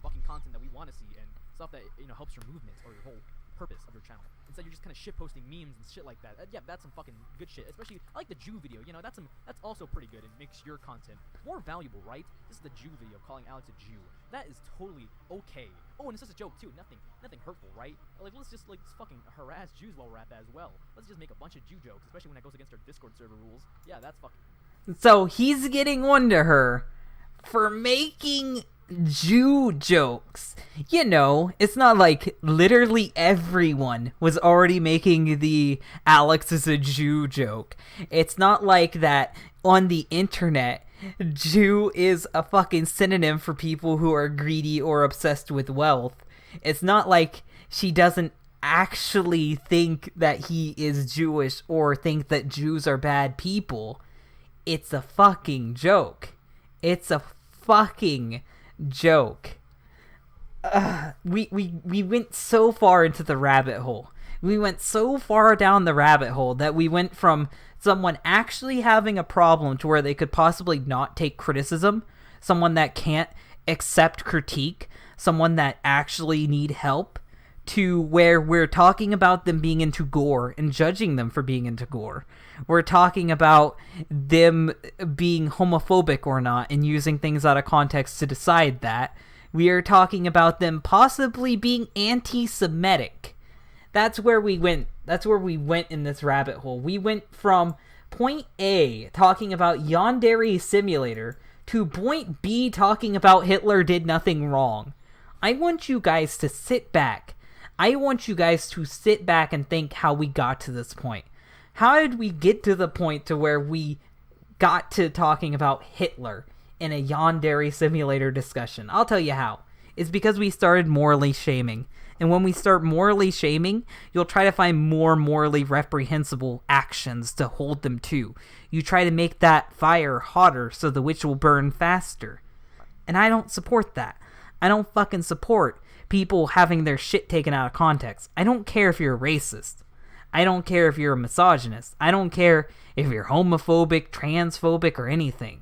Fucking content that we want to see and stuff that helps your movement or your whole purpose of your channel. Instead, you're just kind of shit posting memes and shit like that. Yeah, that's some fucking good shit. Especially, I like the Jew video. That's also pretty good and makes your content more valuable, right? This is the Jew video calling Alex a Jew. That is totally okay. Oh, and it's just a joke too. Nothing hurtful, right? Like let's just fucking harass Jews while we're at that as well. Let's just make a bunch of Jew jokes, especially when that goes against our Discord server rules. Yeah, that's fucking. So he's getting on to her for making Jew jokes. It's not like literally everyone was already making the Alex is a Jew joke. It's not like that on the internet. Jew is a fucking synonym for people who are greedy or obsessed with wealth. It's not like she doesn't actually think that he is Jewish or think that Jews are bad people. It's a fucking joke. It's a fucking joke. We went so far into the rabbit hole. We went so far down the rabbit hole that we went from someone actually having a problem to where they could possibly not take criticism, someone that can't accept critique, someone that actually need help, to where we're talking about them being into gore and judging them for being into gore. We're talking about them being homophobic or not and using things out of context to decide that. We are talking about them possibly being anti-Semitic. That's where we went. That's where we went in this rabbit hole. We went from point A, talking about Yandere Simulator, to point B, talking about Hitler did nothing wrong. I want you guys to sit back. I want you guys to sit back and think how we got to this point. How did we get to the point to where we got to talking about Hitler in a Yandere Simulator discussion? I'll tell you how. It's because we started morally shaming. And when we start morally shaming, you'll try to find more morally reprehensible actions to hold them to. You try to make that fire hotter so the witch will burn faster. And I don't support that. I don't fucking support people having their shit taken out of context. I don't care if you're a racist. I don't care if you're a misogynist. I don't care if you're homophobic, transphobic, or anything.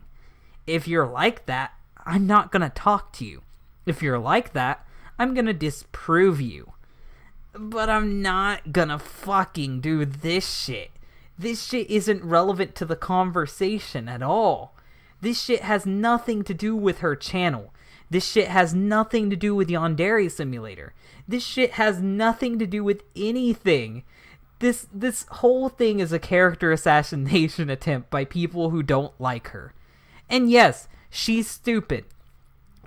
If you're like that, I'm not gonna talk to you. If you're like that, I'm gonna disprove you. But I'm not gonna fucking do this shit. This shit isn't relevant to the conversation at all. This shit has nothing to do with her channel. This shit has nothing to do with Yandere Simulator. This shit has nothing to do with anything. This whole thing is a character assassination attempt by people who don't like her. And yes, she's stupid.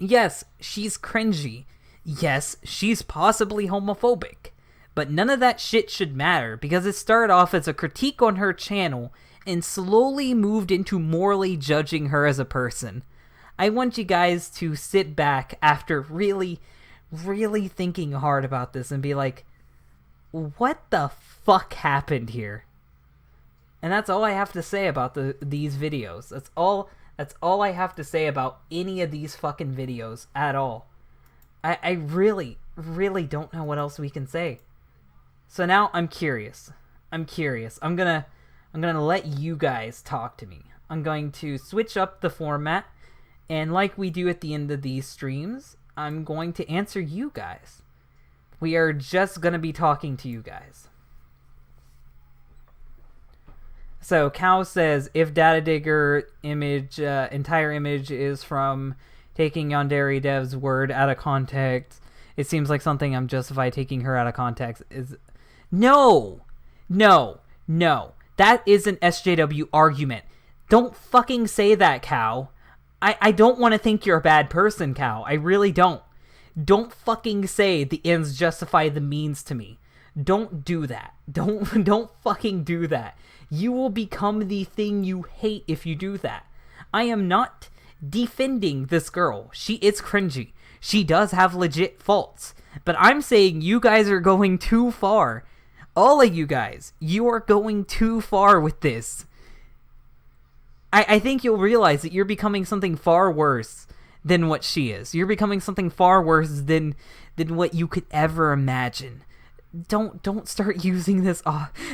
Yes, she's cringy. Yes, she's possibly homophobic. But none of that shit should matter because it started off as a critique on her channel and slowly moved into morally judging her as a person. I want you guys to sit back after really, really thinking hard about this and be like, what the fuck happened here? And that's all I have to say about these videos. That's all I have to say about any of these fucking videos at all. I really, really don't know what else we can say. So now I'm curious. I'm gonna let you guys talk to me. I'm going to switch up the format, and like we do at the end of these streams, I'm going to answer you guys. We are just gonna be talking to you guys. So Cow says, if DataDigger entire image is from taking Yandere Dev's word out of context, it seems like something I'm justified taking her out of context is... No! That is an SJW argument. Don't fucking say that, Cow. I don't want to think you're a bad person, Cow. I really don't. Don't fucking say the ends justify the means to me. Don't do that. Don't fucking do that. You will become the thing you hate if you do that. I am not defending this girl. It's cringy. She does have legit faults. But I'm saying you guys are going too far. All of you guys, you are going too far with this. I think you'll realize that you're becoming something far worse than what she is. You're becoming something far worse than what you could ever imagine. Don't start using this.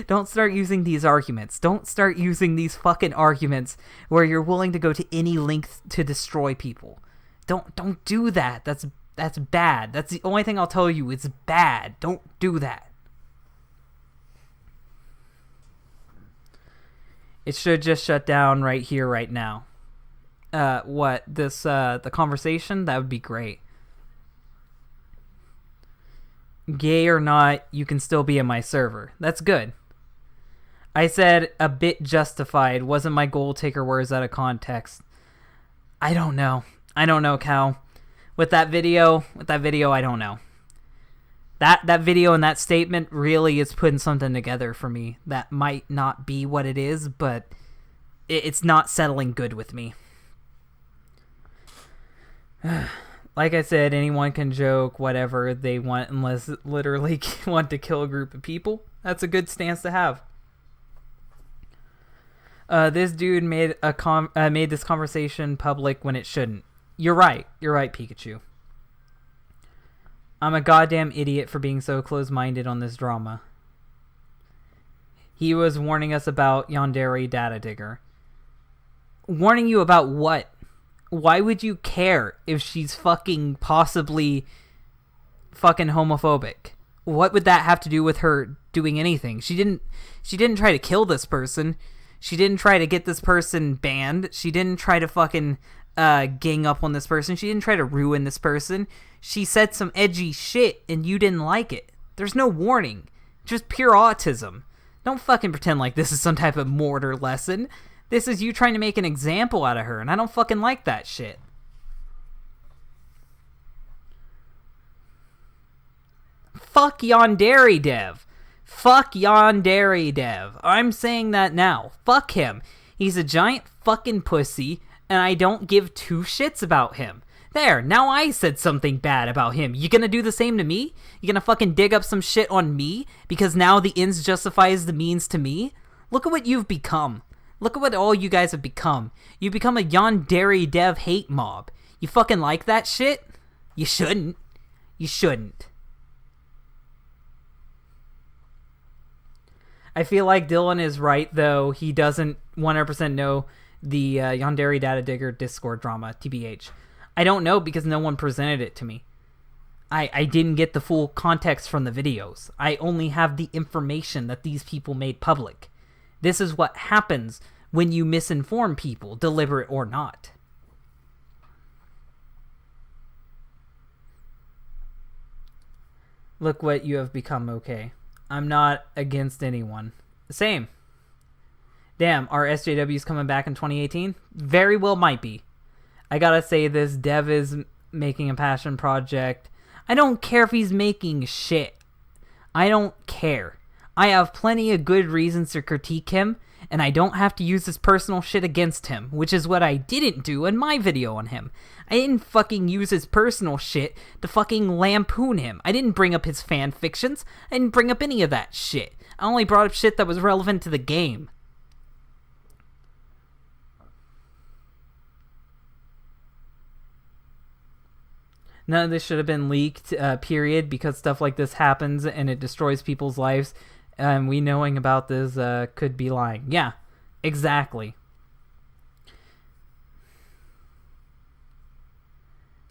Don't start using these arguments. Don't start using these fucking arguments where you're willing to go to any length to destroy people. Don't do that. That's bad. That's the only thing I'll tell you. It's bad. Don't do that. It should just shut down right here, right now. The conversation? That would be great. Gay or not, you can still be in my server. That's good. I said a bit justified. Wasn't my goal to take her words out of context. I don't know, Cal. With that video, I don't know. That video and that statement really is putting something together for me that might not be what it is, but it's not settling good with me. Like I said, anyone can joke whatever they want unless literally want to kill a group of people. That's a good stance to have. This dude made this conversation public when it shouldn't. You're right, Pikachu. I'm a goddamn idiot for being so close-minded on this drama. He was warning us about Yandere DataDigger. Warning you about what? Why would you care if she's fucking possibly fucking homophobic? What would that have to do with her doing anything? She didn't try to kill this person. She didn't try to get this person banned. She didn't try to fucking gang up on this person. She didn't try to ruin this person. She said some edgy shit and you didn't like it. There's no warning. Just pure autism. Don't fucking pretend like this is some type of mortar lesson. This is you trying to make an example out of her, and I don't fucking like that shit. Fuck Yandere Dev. Fuck Yandere Dev. I'm saying that now. Fuck him. He's a giant fucking pussy, and I don't give two shits about him. There, now I said something bad about him. You gonna do the same to me? You gonna fucking dig up some shit on me? Because now the ends justifies the means to me? Look at what you've become. Look at what all you guys have become. You become a Yandere Dev hate mob. You fucking like that shit? You shouldn't. You shouldn't. I feel like Dylan is right, though. He doesn't 100% know the Yandere DataDigger Discord drama, TBH. I don't know because no one presented it to me. I didn't get the full context from the videos. I only have the information that these people made public. This is what happens when you misinform people, deliberate or not. Look what you have become, okay. I'm not against anyone. Same. Damn, are SJWs coming back in 2018? Very well might be. I gotta say this, Dev is making a passion project. I don't care if he's making shit. I don't care. I have plenty of good reasons to critique him, and I don't have to use his personal shit against him, which is what I didn't do in my video on him. I didn't fucking use his personal shit to fucking lampoon him. I didn't bring up his fan fictions. I didn't bring up any of that shit. I only brought up shit that was relevant to the game. None of this should have been leaked, period, because stuff like this happens and it destroys people's lives. And we knowing about this could be lying. Yeah, exactly.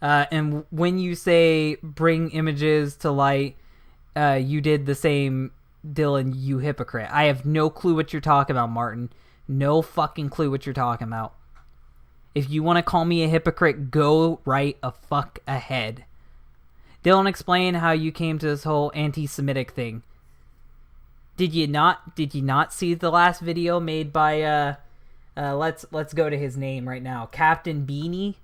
And when you say bring images to light, you did the same, Dylan, you hypocrite. I have no clue what you're talking about, Martin. No fucking clue what you're talking about. If you want to call me a hypocrite, go right a fuck ahead. Dylan, explain how you came to this whole anti-Semitic thing. Did you not see the last video made by let's go to his name right now. Captain Beanie?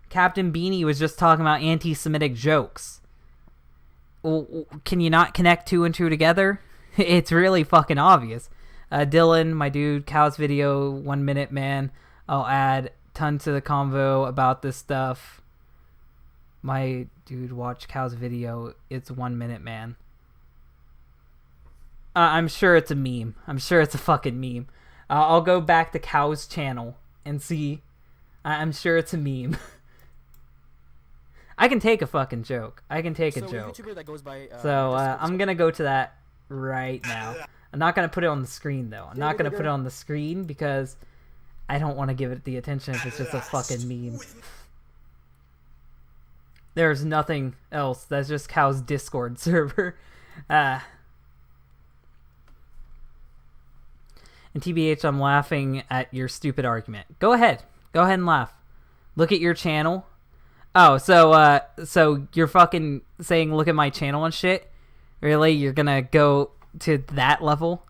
Captain Beanie was just talking about anti-Semitic jokes. Can you not connect two and two together? It's really fucking obvious. Dylan, my dude, Cow's video, 1 minute man. I'll add ton to the convo about this stuff. My dude, watch Cow's video. It's 1 minute man. I'm sure it's a meme. I'm sure it's a fucking meme. I'll go back to Cow's channel and see. I'm sure it's a meme. I can take a fucking joke. I can take a joke. That goes by, so I'm gonna go to that right now. I'm not gonna put it on the screen though. I'm not gonna put it on the screen because I don't want to give it the attention if it's just a fucking meme. There's nothing else. That's just Cow's Discord server. And TBH, I'm laughing at your stupid argument. Go ahead. Go ahead and laugh. Look at your channel. Oh, so you're fucking saying look at my channel and shit? Really? You're gonna go to that level?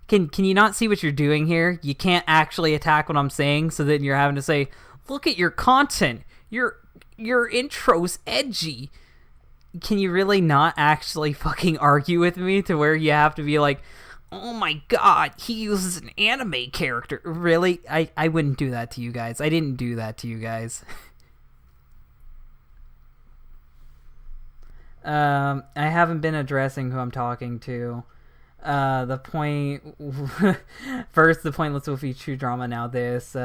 Can you not see what you're doing here? You can't actually attack what I'm saying, so then you're having to say, look at your content. Your intro's edgy. Can you really not actually fucking argue with me to where you have to be like, oh my god, he uses an anime character. Really? I wouldn't do that to you guys. I didn't do that to you guys. I haven't been addressing who I'm talking to. The point... First, the Pointless Wolfie True Drama, now this.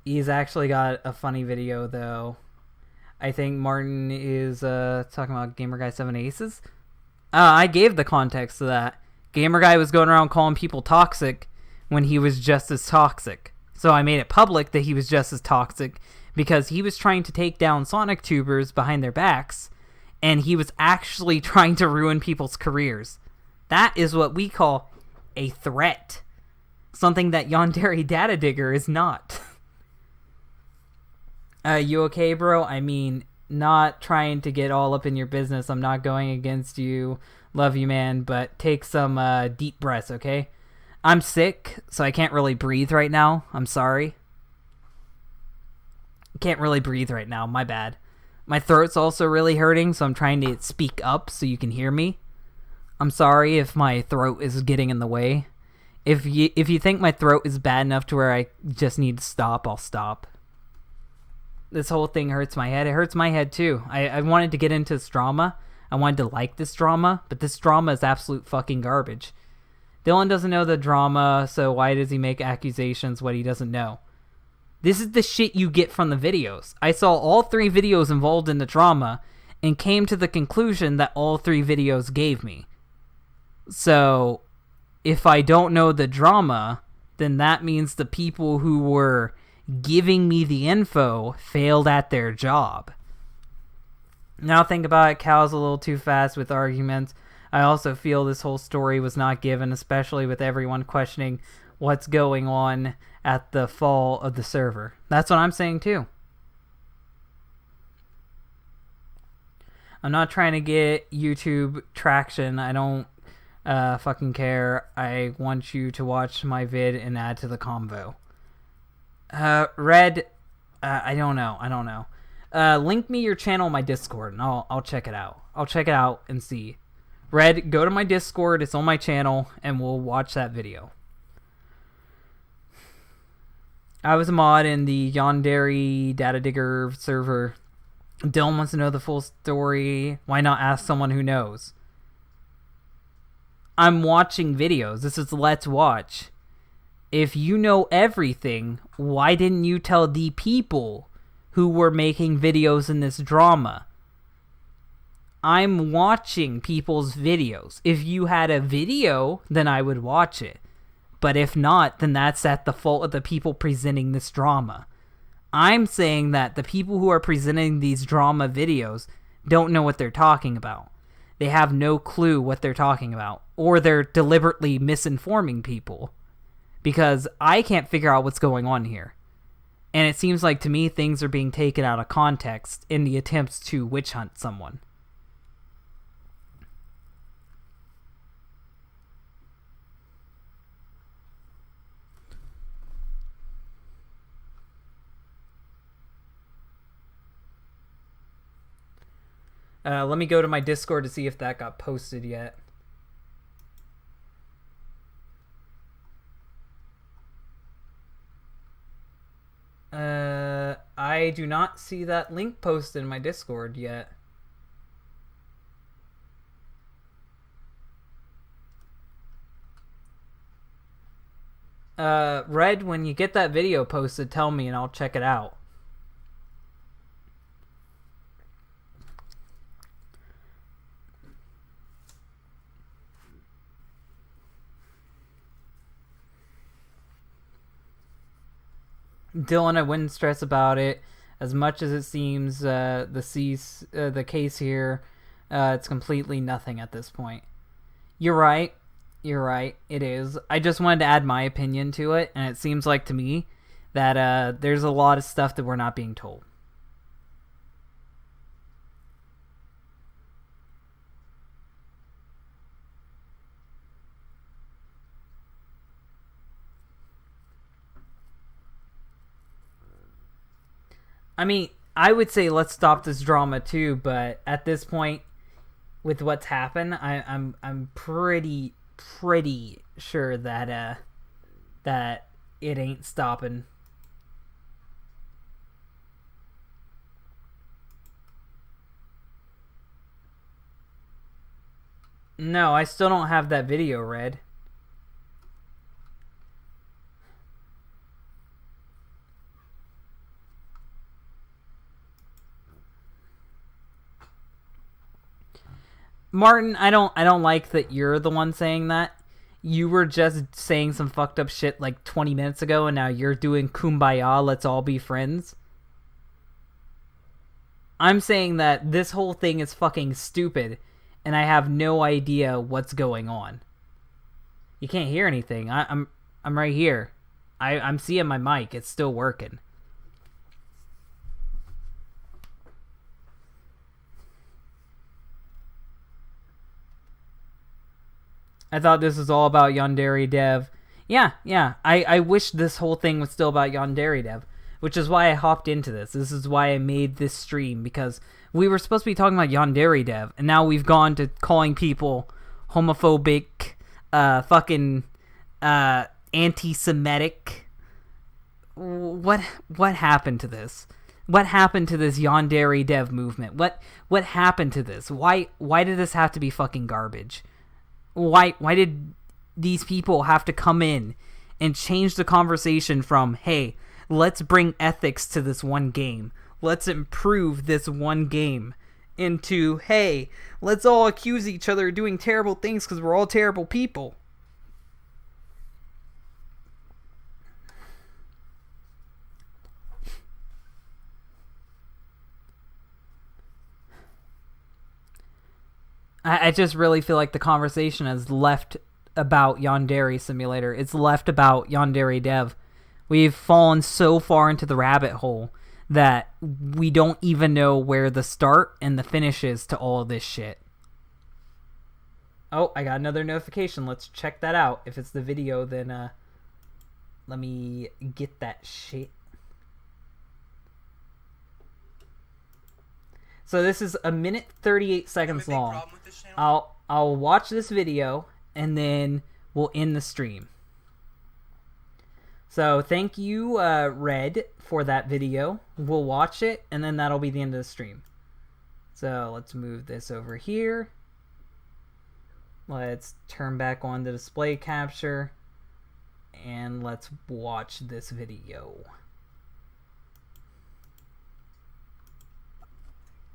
He's actually got a funny video, though. I think Martin is talking about Gamer Guy 7 Aces. I gave the context to that. Gamer Guy was going around calling people toxic when he was just as toxic. So I made it public that he was just as toxic because he was trying to take down Sonic tubers behind their backs and he was actually trying to ruin people's careers. That is what we call a threat. Something that Yandere DataDigger is not. You okay, bro? I mean, not trying to get all up in your business. I'm not going against you. Love you, man, but take some deep breaths, okay? I'm sick, so I can't really breathe right now. I'm sorry. Can't really breathe right now. My bad. My throat's also really hurting, so I'm trying to speak up so you can hear me. I'm sorry if my throat is getting in the way. If you think my throat is bad enough to where I just need to stop, I'll stop. This whole thing hurts my head. It hurts my head too. I wanted to get into this drama. I wanted to like this drama, but this drama is absolute fucking garbage. Dylan doesn't know the drama, so why does he make accusations what he doesn't know? This is the shit you get from the videos. I saw all 3 videos involved in the drama and came to the conclusion that all 3 videos gave me. So, if I don't know the drama, then that means the people who were giving me the info failed at their job. Now think about it, Cal's a little too fast with arguments. I also feel this whole story was not given, especially with everyone questioning what's going on at the fall of the server. That's what I'm saying too. I'm not trying to get YouTube traction. I don't fucking care. I want you to watch my vid and add to the convo. Red, I don't know. Link me your channel in my Discord and I'll check it out. I'll check it out and see. Red, go to my Discord. It's on my channel and we'll watch that video. I was a mod in the Yandere DataDigger server. Dylan wants to know the full story. Why not ask someone who knows? I'm watching videos. This is Let's Watch. If you know everything, why didn't you tell the people who were making videos in this drama? I'm watching people's videos. If you had a video, then I would watch it. But if not, then that's at the fault of the people presenting this drama. I'm saying that the people who are presenting these drama videos don't know what they're talking about. They have no clue what they're talking about. Or they're deliberately misinforming people. Because I can't figure out what's going on here. And it seems like to me things are being taken out of context in the attempts to witch hunt someone. Let me go to my Discord to see if that got posted yet. I do not see that link posted in my Discord yet. Red, when you get that video posted, tell me and I'll check it out. Dylan, I wouldn't stress about it. As much as it seems the case here, it's completely nothing at this point. You're right. It is. I just wanted to add my opinion to it, and it seems like to me that there's a lot of stuff that we're not being told. I mean, I would say let's stop this drama too, but at this point, with what's happened, I'm pretty sure that that it ain't stopping. No, I still don't have that video, Red. Martin, I don't like that you're the one saying that. You were just saying some fucked up shit like 20 minutes ago, and now you're doing kumbaya, let's all be friends. I'm saying that this whole thing is fucking stupid, and I have no idea what's going on. You can't hear anything. I'm right here. I'm seeing my mic. It's still working. I thought this was all about Yandere Dev. Yeah. I wish this whole thing was still about Yandere Dev, which is why I hopped into this. This is why I made this stream, because we were supposed to be talking about Yandere Dev, and now we've gone to calling people homophobic, fucking anti-Semitic. What happened to this? What happened to this Yandere Dev movement? What happened to this? Why did this have to be fucking garbage? Why did these people have to come in and change the conversation from, hey, let's bring ethics to this one game, let's improve this one game, into, hey, let's all accuse each other of doing terrible things because we're all terrible people? I just really feel like the conversation has left about Yandere Simulator. It's left about Yandere Dev. We've fallen so far into the rabbit hole that we don't even know where the start and the finish is to all of this shit. Oh, I got another notification. Let's check that out. If it's the video, then let me get that shit. So this is 1 minute 38 seconds long. I'll watch this video and then we'll end the stream. So thank you, Red, for that video. We'll watch it and then that'll be the end of the stream. So let's move this over here. Let's turn back on the display capture and let's watch this video.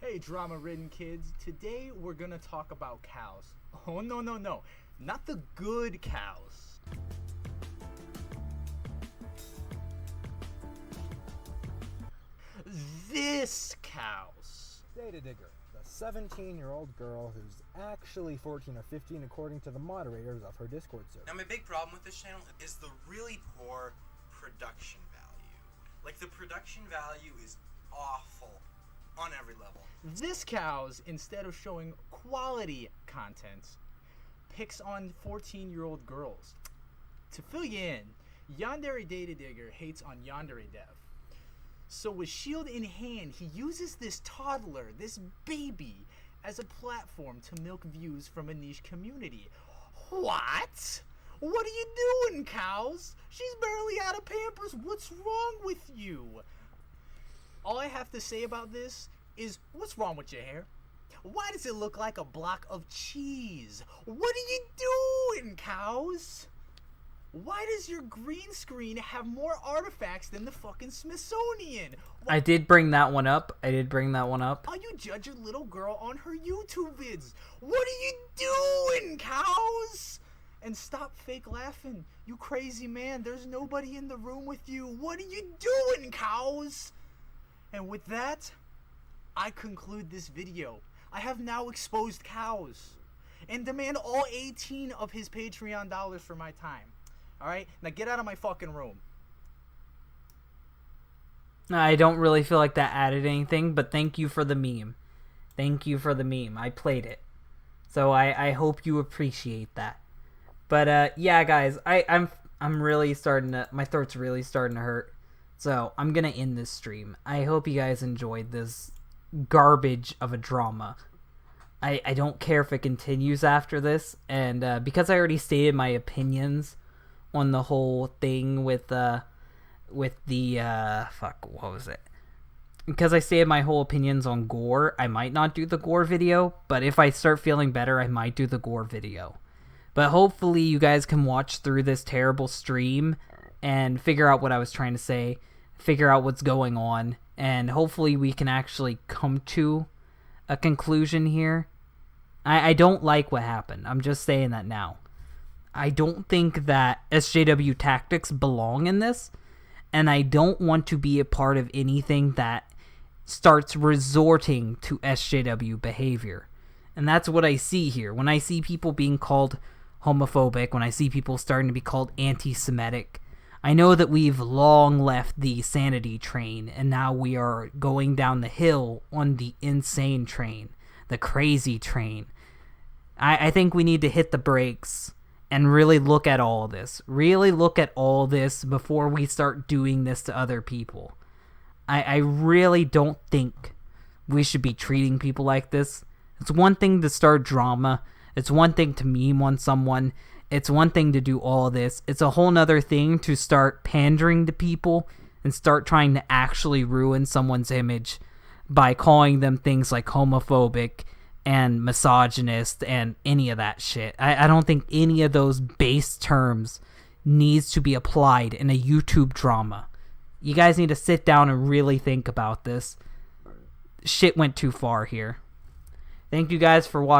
Hey, drama-ridden kids. Today we're gonna talk about cows. Oh, no. Not the good cows. This cows. DataDigger, the 17-year-old girl who's actually 14 or 15 according to the moderators of her Discord server. Now, my big problem with this channel is the really poor production value. Like, the production value is awful on every level. This cows, instead of showing quality content, picks on 14-year-old girls. To fill you in, Yandere DataDigger hates on Yandere Dev. So with shield in hand, he uses this toddler, this baby, as a platform to milk views from a niche community. What? What are you doing, cows? She's barely out of Pampers. What's wrong with you? All I have to say about this is, what's wrong with your hair? Why does it look like a block of cheese? What are you doing, cows? Why does your green screen have more artifacts than the fucking Smithsonian? I did bring that one up. How you judge a little girl on her YouTube vids? What are you doing, cows? And stop fake laughing, you crazy man. There's nobody in the room with you. What are you doing, cows? And with that, I conclude this video. I have now exposed cows and demand all 18 of his Patreon dollars for my time. Alright? Now get out of my fucking room. I don't really feel like that added anything, but thank you for the meme. Thank you for the meme. I played it. So I hope you appreciate that. But yeah, guys, I'm really starting to, my throat's really starting to hurt. So I'm gonna end this stream. I hope you guys enjoyed this garbage of a drama. I don't care if it continues after this, and because I already stated my opinions on the whole thing with the fuck, what was it? Because I stated my whole opinions on gore, I might not do the gore video, but if I start feeling better, I might do the gore video. But hopefully you guys can watch through this terrible stream and figure out what I was trying to say, figure out what's going on, and hopefully we can actually come to a conclusion here. I don't like what happened. I'm just saying that now. I don't think that SJW tactics belong in this, and I don't want to be a part of anything that starts resorting to SJW behavior. And that's what I see here. When I see people being called homophobic, when I see people starting to be called anti-Semitic, I know that we've long left the sanity train, and now we are going down the hill on the insane train, the crazy train. I think we need to hit the brakes and really look at all of this. Really look at all this before we start doing this to other people. I really don't think we should be treating people like this. It's one thing to start drama. It's one thing to meme on someone. It's one thing to do all of this. It's a whole nother thing to start pandering to people and start trying to actually ruin someone's image by calling them things like homophobic and misogynist and any of that shit. I don't think any of those base terms needs to be applied in a YouTube drama. You guys need to sit down and really think about this. Shit went too far here. Thank you guys for watching.